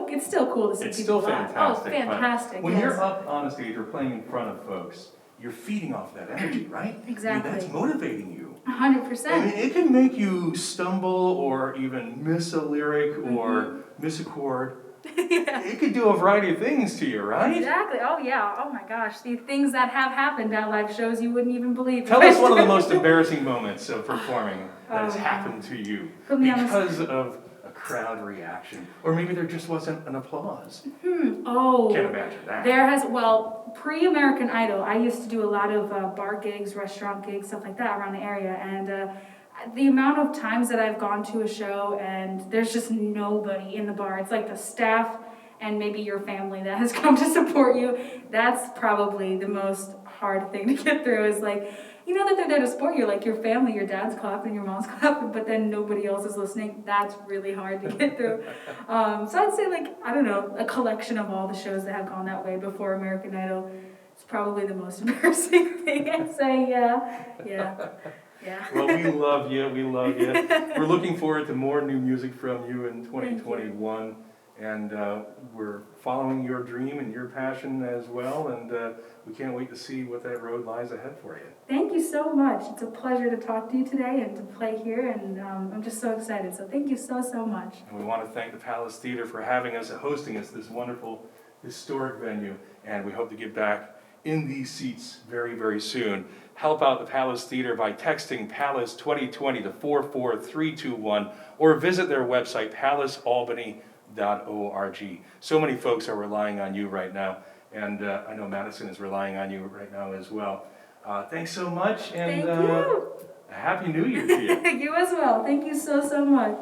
cool to see it's people still live. fantastic. Oh, fantastic. When yes. you're up on a stage or playing in front of folks, you're feeding off that energy, right? Exactly. I mean, that's motivating you. 100%. I mean, it can make you stumble or even miss a lyric or miss a chord. Yeah. It could do a variety of things to you, right? Exactly. Oh, yeah. Oh, my gosh. The things that have happened at live shows you wouldn't even believe. Tell us one of the most embarrassing moments of performing that has happened to you because of a crowd reaction. Or maybe there just wasn't an applause. Oh. Can't imagine that. Pre-American Idol, I used to do a lot of bar gigs, restaurant gigs, stuff like that around the area. And the amount of times that I've gone to a show and there's just nobody in the bar. It's like the staff and maybe your family that has come to support you. That's probably the most hard thing to get through is like, that they're there to support you, like your family, your dad's clapping, your mom's clapping, but then nobody else is listening. That's really hard to get through. So I'd say a collection of all the shows that have gone that way before American Idol is probably the most embarrassing thing. I'd say, yeah. Well, we love you. We're looking forward to more new music from you in 2021. And we're following your dream and your passion as well. And we can't wait to see what that road lies ahead for you. Thank you so much. It's a pleasure to talk to you today and to play here. And I'm just so excited. So thank you so much. And we want to thank the Palace Theater for having us and hosting us this wonderful historic venue. And we hope to get back in these seats very, very soon. Help out the Palace Theater by texting Palace 2020 to 44321 or visit their website, palacealbany.org. So many folks are relying on you right now, and I know Madison is relying on you right now as well. Thanks so much, and Thank you. a Happy New Year to you. You as well. Thank you so much.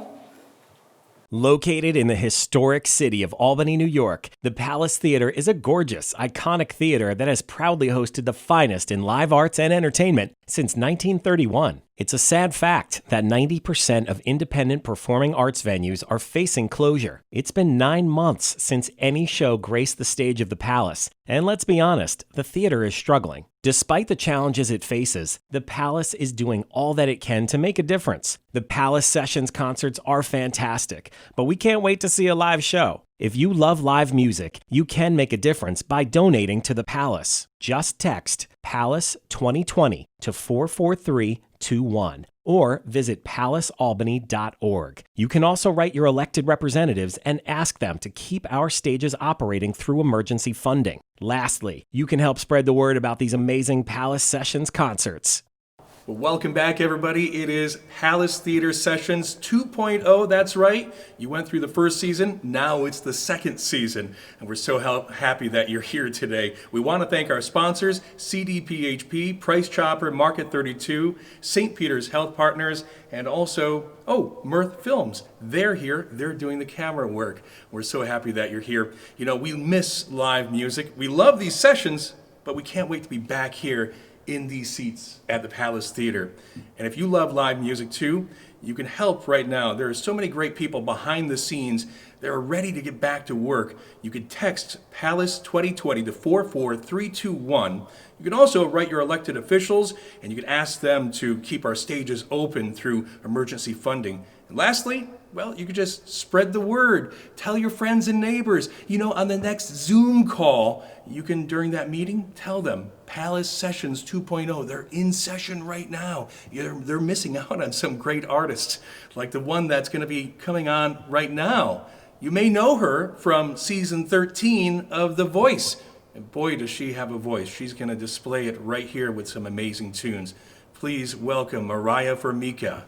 Located in the historic city of Albany, New York, the Palace Theater is a gorgeous, iconic theater that has proudly hosted the finest in live arts and entertainment since 1931. It's a sad fact that 90% of independent performing arts venues are facing closure. It's been 9 months since any show graced the stage of the Palace, and let's be honest, the theater is struggling. Despite the challenges it faces, the Palace is doing all that it can to make a difference. The Palace Sessions concerts are fantastic, but we can't wait to see a live show. If you love live music, you can make a difference by donating to the Palace. Just text Palace 2020 to 44321 or visit palacealbany.org. You can also write your elected representatives and ask them to keep our stages operating through emergency funding. Lastly, you can help spread the word about these amazing Palace Sessions concerts. Well, welcome back, everybody. It is Palace Theater Sessions 2.0. That's right. You went through the first season. Now it's the second season. And we're so happy that you're here today. We want to thank our sponsors, CDPHP, Price Chopper, Market 32, St. Peter's Health Partners, and also, Mirth Films. They're here. They're doing the camera work. We're so happy that you're here. You know, we miss live music. We love these sessions, but we can't wait to be back here in these seats at the Palace Theater. And if you love live music too, you can help right now. There are so many great people behind the scenes that are ready to get back to work. You can text Palace 2020 to 44321. You can also write your elected officials, and you can ask them to keep our stages open through emergency funding. And lastly, well, you could just spread the word. Tell your friends and neighbors. You know, on the next Zoom call, you can, during that meeting, tell them Palace Sessions 2.0. They're in session right now. They're missing out on some great artists, like the one that's going to be coming on right now. You may know her from season 13 of The Voice. And boy, does she have a voice. She's going to display it right here with some amazing tunes. Please welcome Moriah Formica.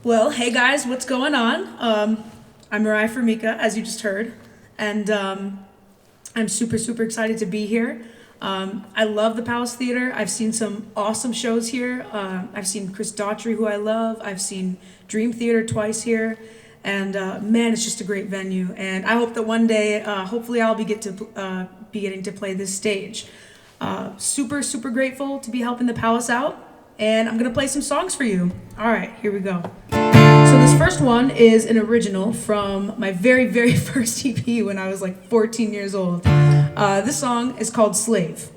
Well, hey guys, what's going on? I'm Mariah Formica, as you just heard, and I'm super excited to be here. I love the Palace Theater. I've seen some awesome shows here. I've seen Chris Daughtry, who I love. I've seen Dream Theater twice here, and man, it's just a great venue. And I hope that one day, hopefully, I'll be getting to play this stage. Super grateful to be helping the Palace out. And I'm gonna play some songs for you. All right, here we go. So this first one is an original from my very first EP when I was like 14 years old. This song is called Slave.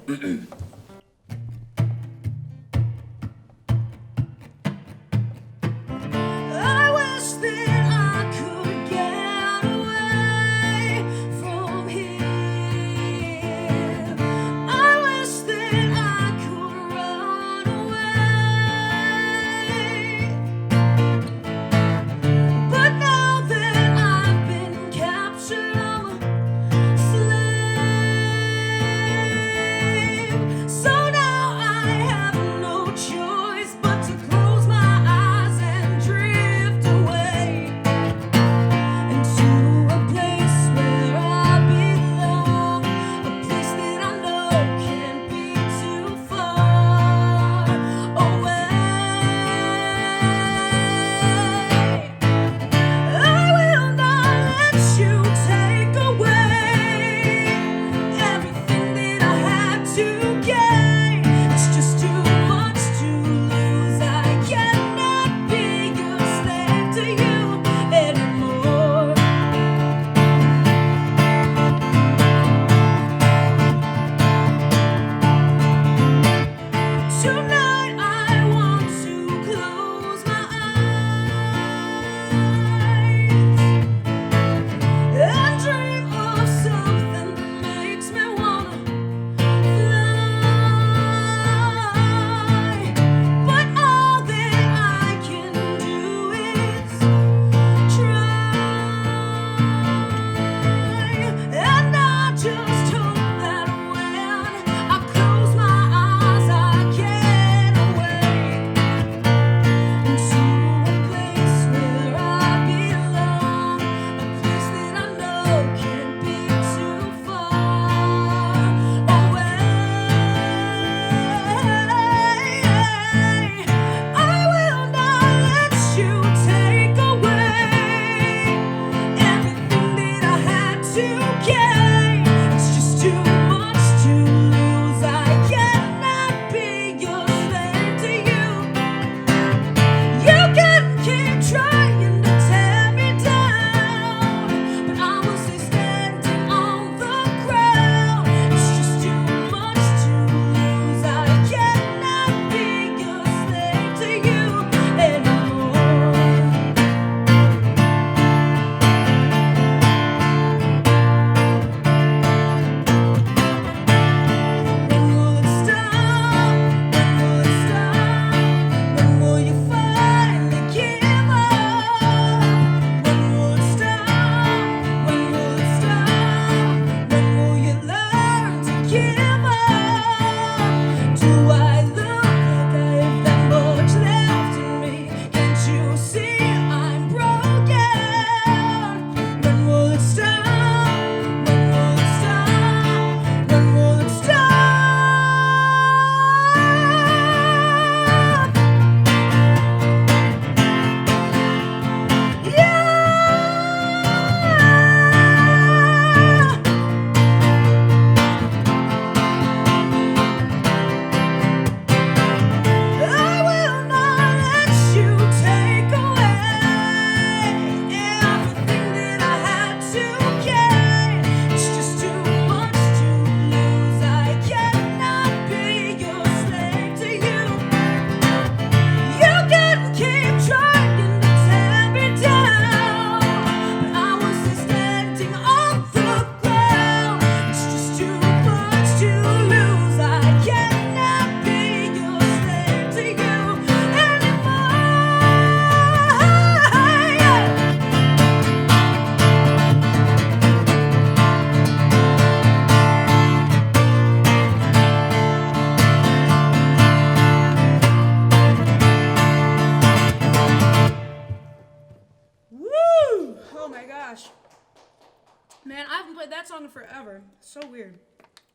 forever. So weird.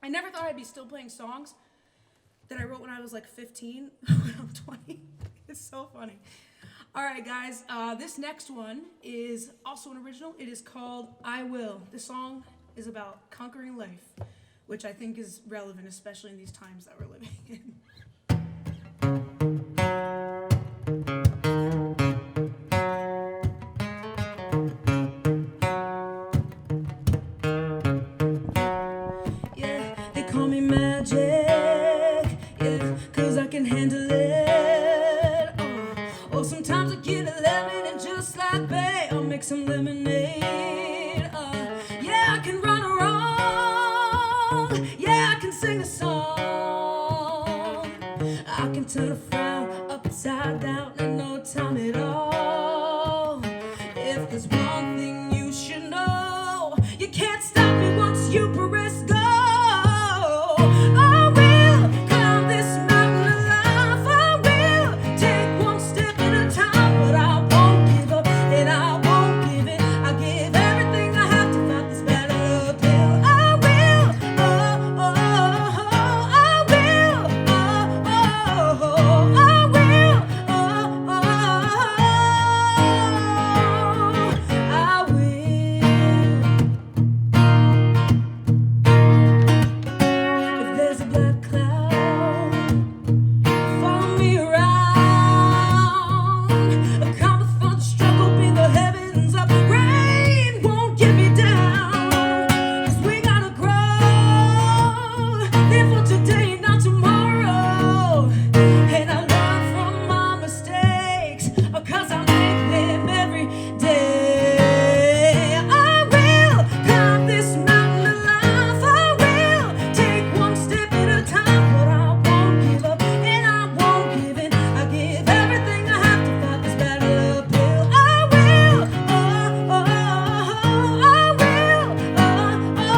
I never thought I'd be still playing songs that I wrote when I was like 15, when I'm 20. It's so funny. All right, guys, this next one is also an original. It is called I Will. This song is about conquering life, which I think is relevant, especially in these times that we're living in. Yeah, they call me magic, yeah, 'cause I can handle it. Oh, sometimes I get a lemon and just like Bay, I'll make some lemonade. Yeah, I can run around, yeah, I can sing a song. I can turn a frown upside down in no time at all. If there's one thing you should know, you can't stop me once you press go. I will climb this mountain of life. I will take one step at a time, but I won't give up and I won't give in. I give everything I have to fight this battle uphill. I will, oh, oh, oh, I will, oh, oh, oh, I will, oh, oh, I will. If there's a black cloud, follow me around. A calm before the struggle, be the heavens up. Rain won't get me down, 'cause we gotta grow. Live for today, not tomorrow. And I learn from my mistakes, 'cause I make them every day. I will climb this mountain of life. I will take one step at a time, but I won't give up and I won't give in. I give everything I have to fight this battle uphill. I will, oh, oh, oh, I will, oh, oh,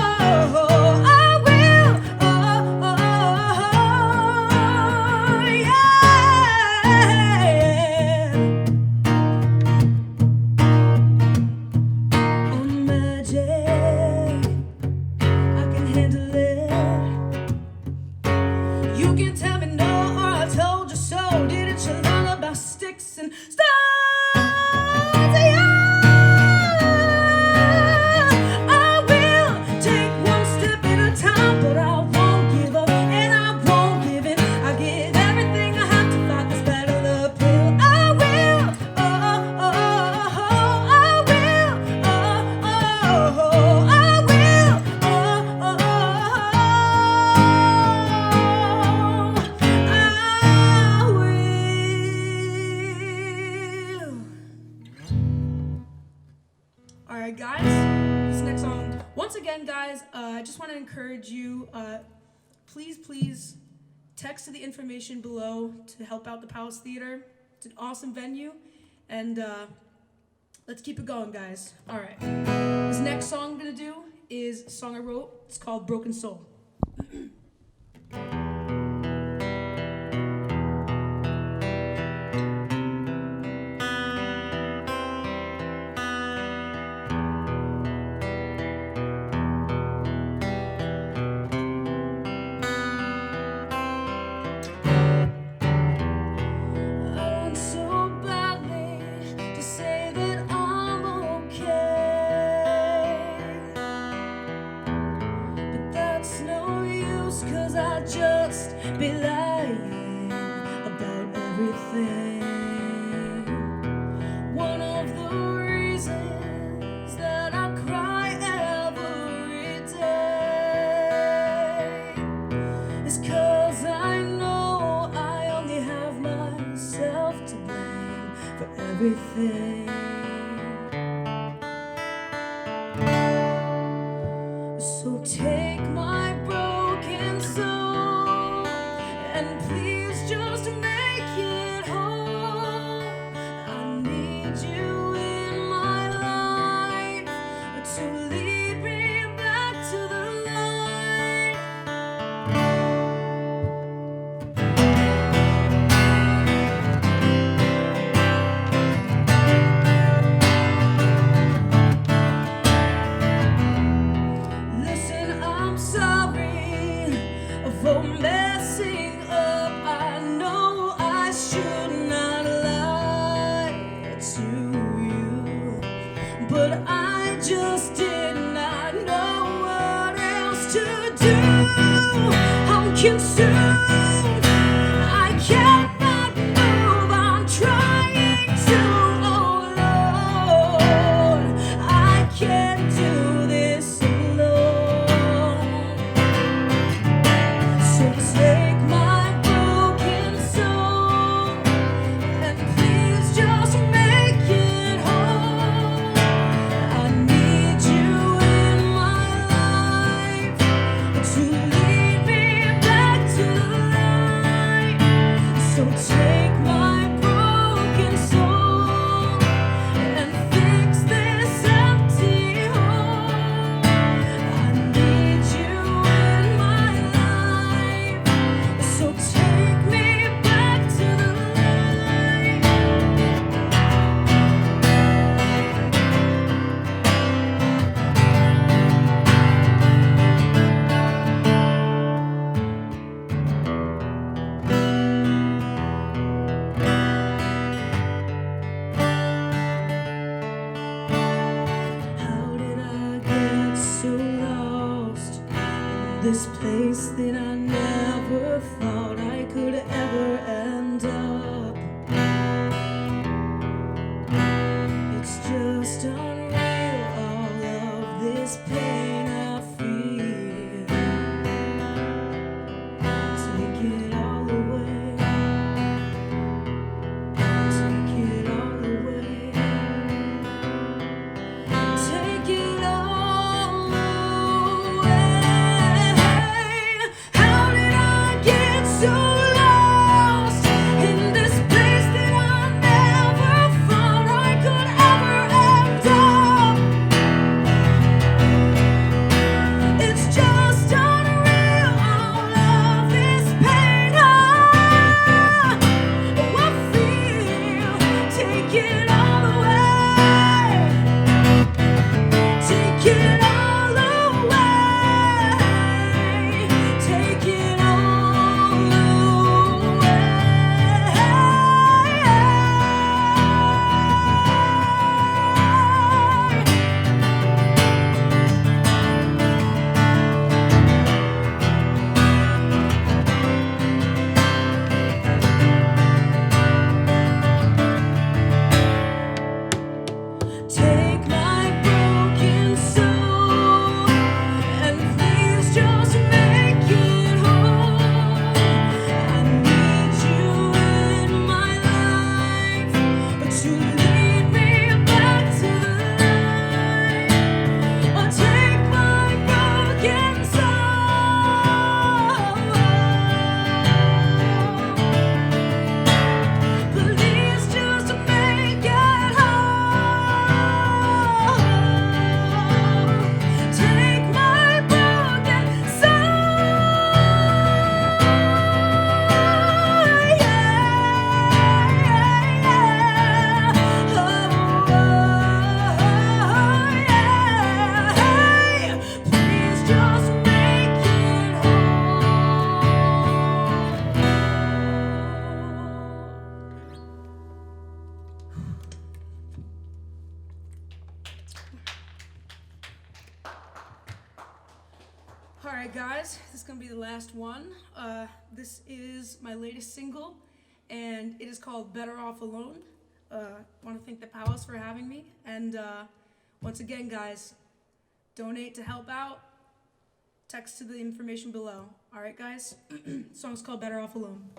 oh, I will, oh, oh, oh, yeah. I'm magic, I can handle it. You can tell me no, or I told you so. Didn't you learn about sticks and stones? Yeah. I will take one step at a time, but I won't give up and I won't give in. I give everything I have to fight this battle uphill. I will, oh, oh, oh, I will, oh, oh, oh, I will, oh, oh, I will. All right, guys, this next song. Once again, guys, I just want to encourage you, please text to the information below to help out the Palace Theater. It's an awesome venue, and let's keep it going, guys. All right, this next song I'm gonna do is a song I wrote. It's called Broken Soul. I want so badly to say that I'm okay, but that's no use, 'cause I'd just be lying about everything. One of the reasons that I cry every day is 'cause I know I only have myself to blame for everything. So take my broken soul and please just make it whole. I need you in my life to lead me back to the light. Listen you're messing up. I know I should not lie to you, but I just did not know what else to do. I'm consumed, I cannot move, I'm trying to, oh Lord, I can't do this alone. So take my broken soul and please just make it whole. I need you in my life to lead me back to the light. So take my broken soul and fix this empty hole. I need you in my life. So take me back to the light. How did I get so lost in this place that I never thought I could ever end up? It's just unreal, all of this pain I feel. Take it all away. Take it all away. Take it all away. How did I get so lost in this place that I never thought I could ever end up? It's just unreal, all of this pain I feel. Take it all away. Take it all away. Take it all away. Take my broken soul and please just make it whole. I need you in my life to lead me back to the light. Oh, take my broken soul. Please just make it whole. Take my broken soul. Please just make it whole. All right, guys, this is gonna be the last one. This is my latest single, and it is called "Better Off Alone." Want to thank the Palace for having me, and once again, guys, donate to help out. Text to the information below. All right, guys. Song's called "Better Off Alone."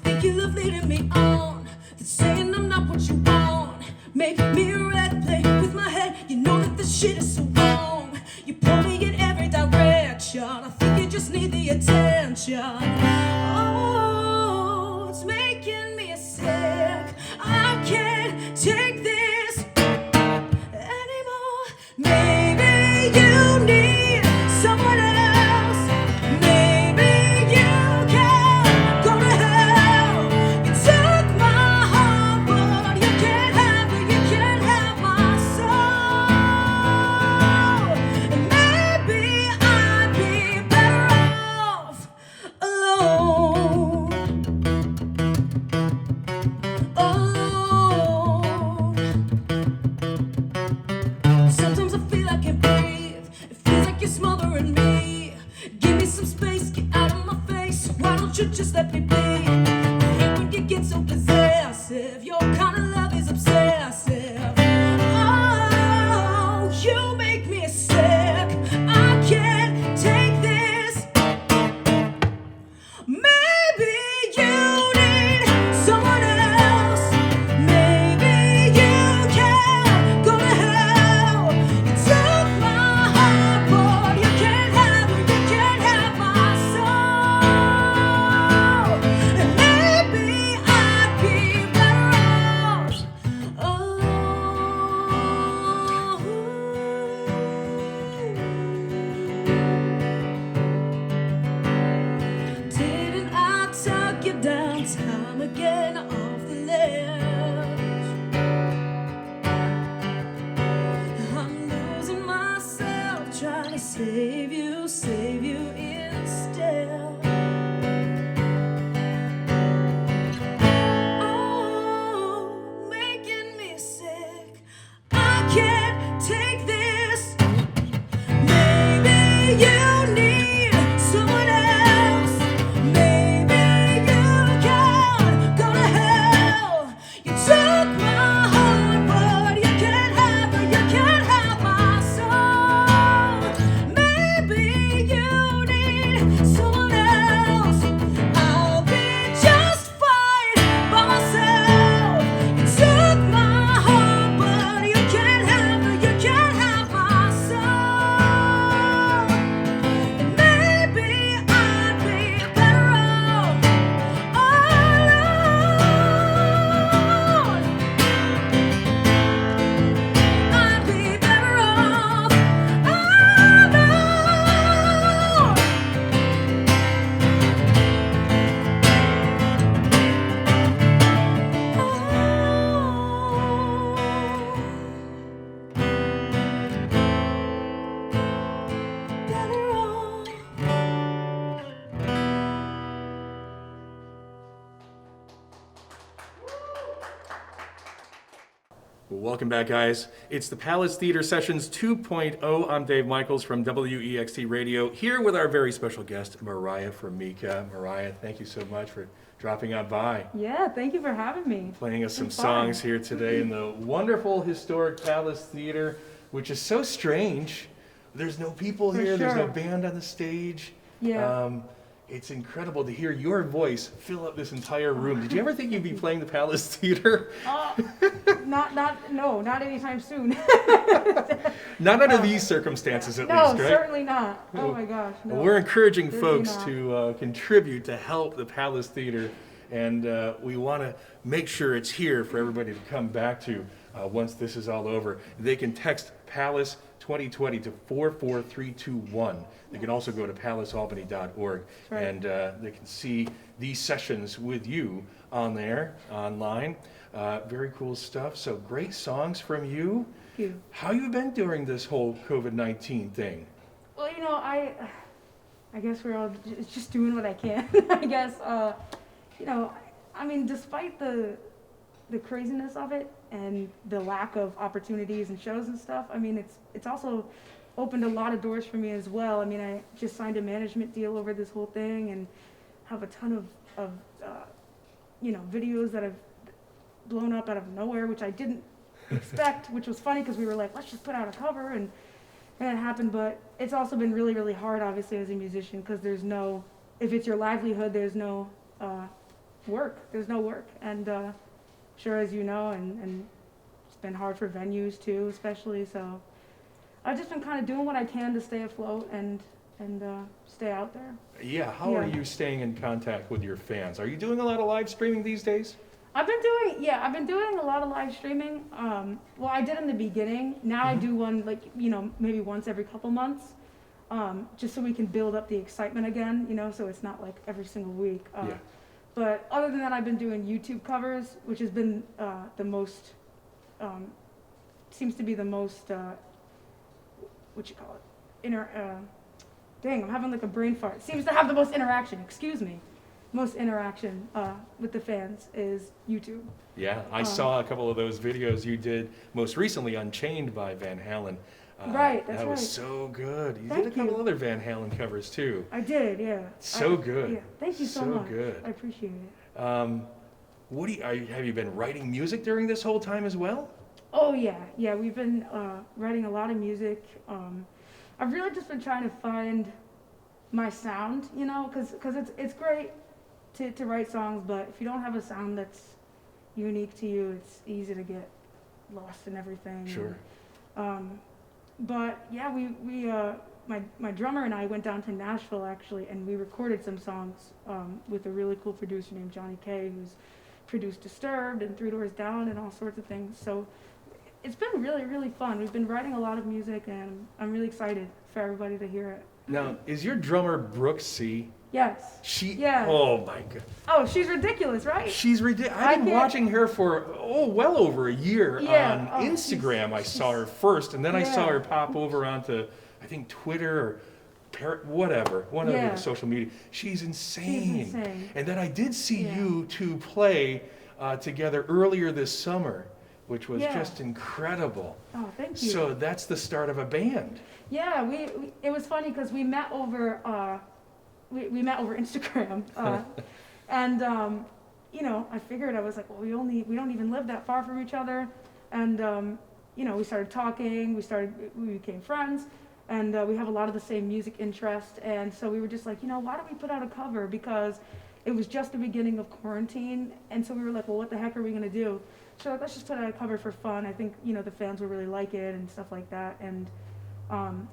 Think you love leading me on, that's saying I'm not what you want. Make me a red play with my head. You know that this shit is so wrong. You pull me in every direction. I think you just need the attention. Oh, it's making me sick. I can't take this anymore. Maybe you need someone else. Maybe you can go to hell. You took my heart, but you can't have aggressive. Your kind of love is obsessive. Oh, you make me sick. I can't take this. Maybe you need someone else. Maybe you can go to hell. You took my heart, but you can't have it. You can't have my soul. And maybe I'd be better off alone. Didn't I tuck you down time again off the ledge? I'm losing myself trying to save you instead. Oh, making me sick. I can't take this. Maybe you need someone else. Maybe you can go to hell. You took my heart, but you can't have it. You can't have my soul. Maybe you need someone else. I'll be just fine by myself. You took my heart, but you can't have it. You can't have my soul. And maybe I'd be better off alone. I'd be better off alone. Better off. Welcome back, guys. It's the Palace Theater Sessions 2.0. I'm Dave Michaels from WEXT Radio, here with our very special guest, Mariah Formica. Mariah, thank you so much for dropping on by, Yeah, thank you for having me. playing us some It's fun. songs here today in the wonderful historic Palace Theater, which is so strange. There's no people For here, there's no sure. band on the stage. Yeah. It's incredible to hear your voice fill up this entire room. Did you ever think you'd be playing the Palace Theater? Not anytime soon. Not under these circumstances, at No, least, right? certainly not. Oh my gosh, no. Well, we're encouraging Certainly folks not. to contribute to help the Palace Theater, and we want to make sure it's here for everybody to come back to once this is all over. They can text Palace 2020 to 44321. They can also go to palacealbany.org, right. and they can see these sessions with you on there, online. Very cool stuff. So great songs from you. Thank you. How you been during this whole COVID-19 thing? Well, I guess we're all just doing what I can. I guess, despite the craziness of it and the lack of opportunities and shows and stuff, it's also opened a lot of doors for me as well. I just signed a management deal over this whole thing and have a ton of videos that have blown up out of nowhere, which I didn't expect, which was funny because we were like, let's just put out a cover, and it happened. But it's also been really, really hard, obviously, as a musician, because if it's your livelihood, there's no work. There's no work. And sure, as you know, and it's been hard for venues too, especially. So I've just been kind of doing what I can to stay afloat and stay out there. Yeah, how are Yeah. you staying in contact with your fans? Are you doing a lot of live streaming these days? I've been doing a lot of live streaming. Well, I did in the beginning. Now I do one maybe once every couple months, just so we can build up the excitement again, so it's not like every single week. Yeah. But other than that, I've been doing YouTube covers, which has been the most, seems to be the most, what you call it, dang, I'm having like a brain fart. Seems to have the most interaction, excuse me. Most interaction with the fans is YouTube. Yeah, I saw a couple of those videos you did most recently, Unchained by Van Halen. Right, that's that was right. so good. You Thank did a couple you. other Van Halen covers too. I did, yeah. So good. Yeah, thank you so So much. good. I appreciate it. have you been writing music during this whole time as well? Oh yeah. We've been writing a lot of music. I've really just been trying to find my sound, you know, because it's great to write songs, but if you don't have a sound that's unique to you, it's easy to get lost in everything. Sure. But yeah, my drummer and I went down to Nashville actually, and we recorded some songs with a really cool producer named Johnny Kay, who's produced Disturbed and Three Doors Down and all sorts of things. So it's been really, really fun. We've been writing a lot of music, and I'm really excited for everybody to hear it. Now, is your drummer Brooke C? Yes. Yeah. Oh my God. Oh, she's ridiculous, right? She's ridiculous. I've been watching her for well over a year on Instagram. I saw her first, and then I saw her pop over onto, I think, Twitter or whatever, one of the social media. She's insane. And then I did see you two play together earlier this summer, which was just incredible. Oh, thank you. So that's the start of a band. Yeah, it was funny because we met over we met over Instagram, and you know, I figured, I was like, well, we don't even live that far from each other, and you know, we started talking, we became friends, and we have a lot of the same music interest, and so we were just like, you know, why don't we put out a cover, because it was just the beginning of quarantine, and so we were like, well, what the heck are we gonna do? So like, let's just put out a cover for fun. I think, you know, the fans will really like it and stuff like that, and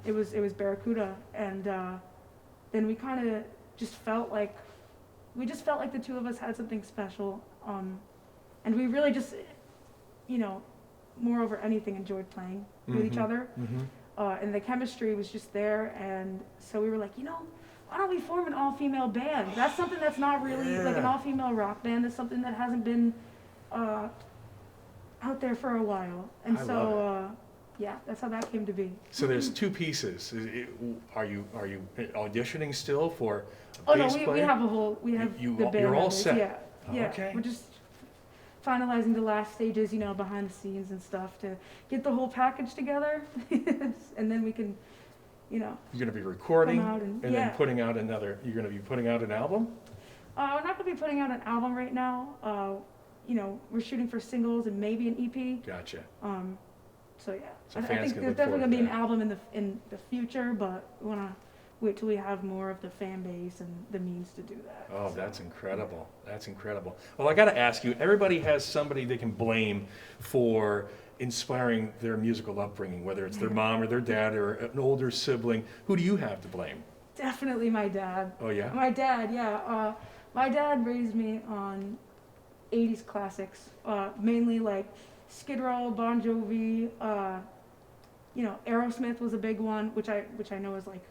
it was Barracuda, and then we kind of just felt like the two of us had something special, and we really just, you know, more over anything enjoyed playing with each other, and the chemistry was just there, and so we were like, you know, why don't we form an all-female band? That's something that's not really like an all-female rock band. That's something that hasn't been out there for a while, and yeah, that's how that came to be. So there's two pieces. Are you auditioning still for a Oh bass no, player? we have the band. You're all members. set. Yeah. Okay. We're just finalizing the last stages, you know, behind the scenes and stuff to get the whole package together, and then we can, you know. You're going to be recording come out and then putting out another. You're going to be putting out an album. We're not going to be putting out an album right now. You know, we're shooting for singles and maybe an EP. Gotcha. So yeah, So I fans think can there's look definitely forward gonna be to an album in the future, but we wanna wait till we have more of the fan base and the means to do that. Oh, so. that's incredible. That's incredible. Well, I got to ask you, everybody has somebody they can blame for inspiring their musical upbringing, whether it's their mom or their dad or an older sibling. Who do you have to blame? Definitely my dad. Oh, yeah? My dad, yeah. My dad raised me on 80s classics, mainly like Skid Row, Bon Jovi, you know, Aerosmith was a big one, which I know is like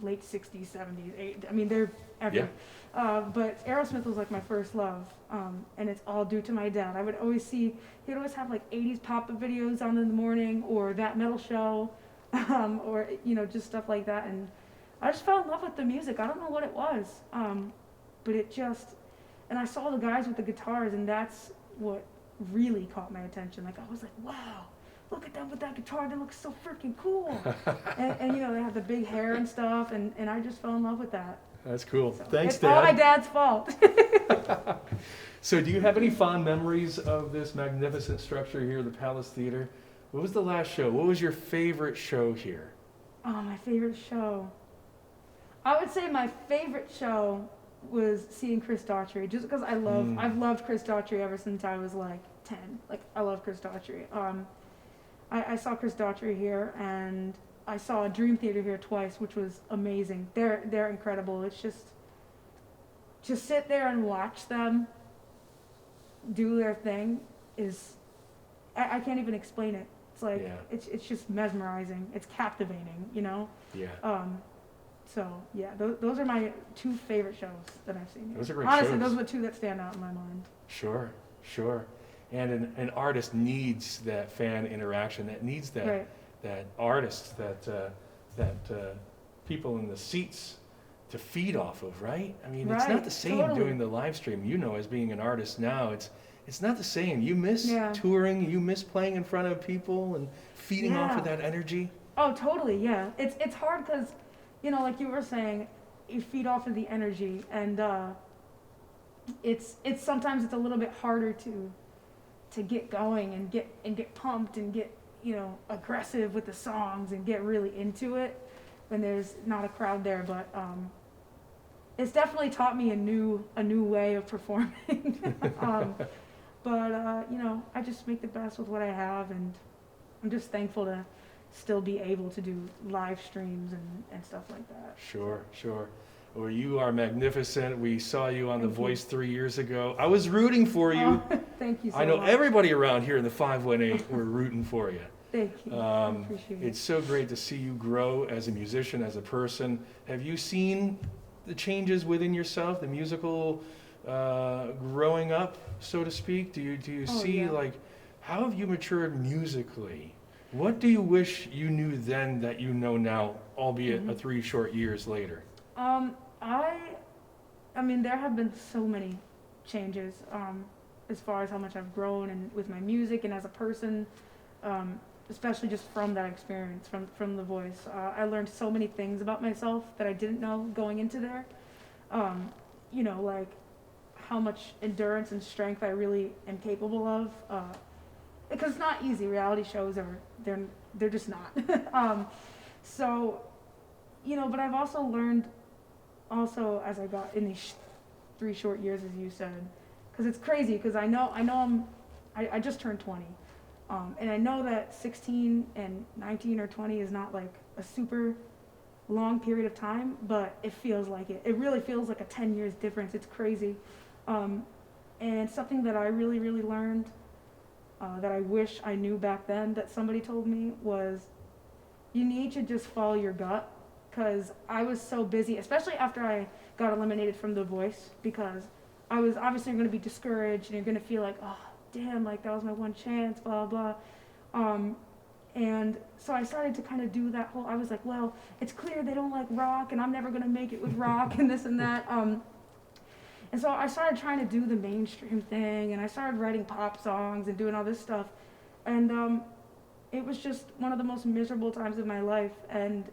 late 60s, 70s, I mean, they're everywhere. Yeah. But Aerosmith was like my first love, and it's all due to my dad. I would always he'd always have like 80s pop-up videos on in the morning, or That Metal Show, or, you know, just stuff like that, and I just fell in love with the music. I don't know what it was, but it just, and I saw the guys with the guitars, and that's what really caught my attention. Like, I was like, wow, look at them with that guitar, they look so freaking cool. and you know, they have the big hair and stuff, and I just fell in love with that. That's cool. So Thanks, it's Dad. all my dad's fault. So do you have any fond memories of this magnificent structure here, the Palace Theater? What was the last show? What was your favorite show here? Oh, my favorite show. I would say my favorite show was seeing Chris Daughtry, just because I've loved Chris Daughtry ever since I was like 10. Like, I love Chris Daughtry. I saw Chris Daughtry here, and I saw Dream Theater here twice, which was amazing. They're incredible. It's just sit there and watch them do their thing is, I can't even explain it. It's like, it's just mesmerizing. It's captivating, you know? Yeah. So yeah, those are my two favorite shows that I've seen. Those are great Honestly, shows. those are the two that stand out in my mind. Sure. And an artist needs that fan interaction. That needs that artist, that people in the seats to feed off of, right? I mean, it's not the same doing the live stream. You know, as being an artist now, it's not the same. You miss touring. You miss playing in front of people and feeding off of that energy. Oh, totally. Yeah, it's hard because, you know, like you were saying, you feed off of the energy, and it's sometimes it's a little bit harder to get going and get pumped and get, you know, aggressive with the songs and get really into it when there's not a crowd there. But it's definitely taught me a new way of performing. But you know, I just make the best with what I have, and I'm just thankful to still be able to do live streams and stuff like that. Sure. Well, you are magnificent. We saw you on The Voice 3 years ago. I was rooting for you. Oh, thank you so much. I know everybody around here in the 518 were rooting for you. Thank you. I appreciate it. It's so great to see you grow as a musician, as a person. Have you seen the changes within yourself, the musical growing up, so to speak? Do you see, yeah. like, how have you matured musically? What do you wish you knew then that you know now, albeit 3 short years later? I mean, there have been so many changes as far as how much I've grown and with my music and as a person, especially just from that experience, from The Voice. I learned so many things about myself that I didn't know going into there. You know, like how much endurance and strength I really am capable of. Because it's not easy. Reality shows they're just not. So, you know, but I've also learned as I got in these 3 short years, as you said, because it's crazy, because I know I just turned 20, and I know that 16 and 19 or 20 is not like a super long period of time, but it feels like it. It really feels like a 10 years difference. It's crazy. And something that I really, really learned that I wish I knew back then that somebody told me was you need to just follow your gut, because I was so busy, especially after I got eliminated from The Voice, because I was obviously going to be discouraged and you're going to feel like, oh, damn, like that was my one chance, blah, blah. And so I started to kind of do that whole, I was like, well, it's clear they don't like rock and I'm never going to make it with rock and this and that. And so I started trying to do the mainstream thing, and I started writing pop songs and doing all this stuff. And it was just one of the most miserable times of my life. And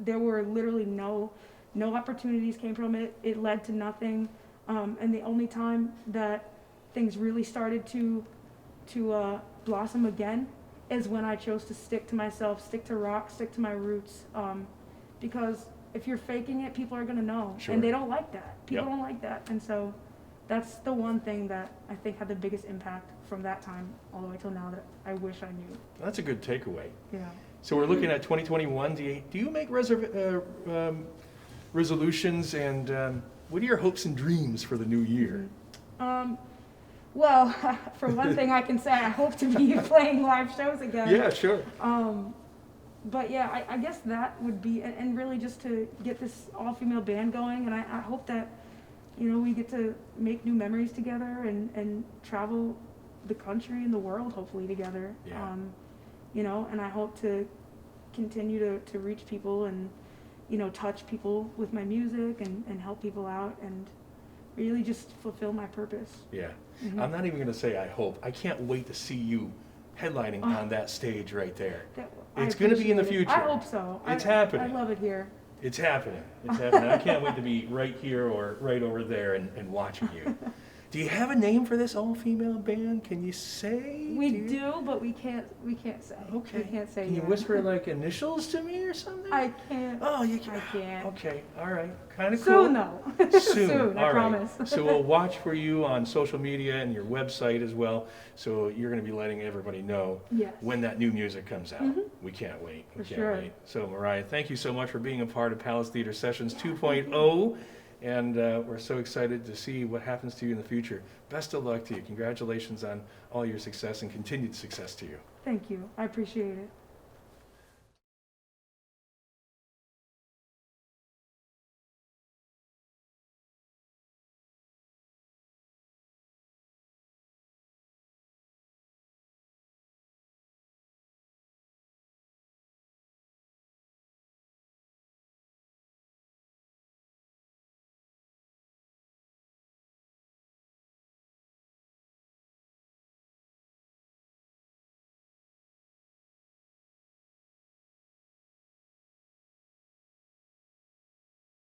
there were literally no opportunities came from it. It led to nothing. And the only time that things really started to blossom again is when I chose to stick to myself, stick to rock, stick to my roots. Because if you're faking it, people are going to know. Sure. And they don't like that. People Yep. don't like that. And so that's the one thing that I think had the biggest impact from that time all the way till now that I wish I knew. That's a good takeaway. Yeah. So we're looking at 2021. Do you make resolutions, and what are your hopes and dreams for the new year? Well, for one thing, I can say I hope to be playing live shows again. Yeah, sure. But yeah, I guess that would be, and really just to get this all-female band going, and I hope that, you know, we get to make new memories together and travel the country and the world, hopefully, together. Yeah. You know, and I hope to continue to reach people and, you know, touch people with my music and help people out and really just fulfill my purpose. Yeah. Mm-hmm. I'm not even going to say I hope. I can't wait to see you headlining on that stage right there. It's going to be in the future. I hope so. It's happening. I love it here. It's happening. It's happening. I can't wait to be right here or right over there and watching you. Do you have a name for this all-female band? Can you say? We do, but we can't say. Okay. We can't say. Can you yet. whisper like initials to me or something? I can't. Oh, you can. I can't. Okay. All right. Kind of cool. Soon though. Soon. I All right. promise. So we'll watch for you on social media and your website as well. So you're going to be letting everybody know Yes. when that new music comes out. We can't wait. We For can't sure. wait. So Mariah, thank you so much for being a part of Palace Theater Sessions 2.0. And we're so excited to see what happens to you in the future. Best of luck to you. Congratulations on all your success and continued success to you. Thank you. I appreciate it.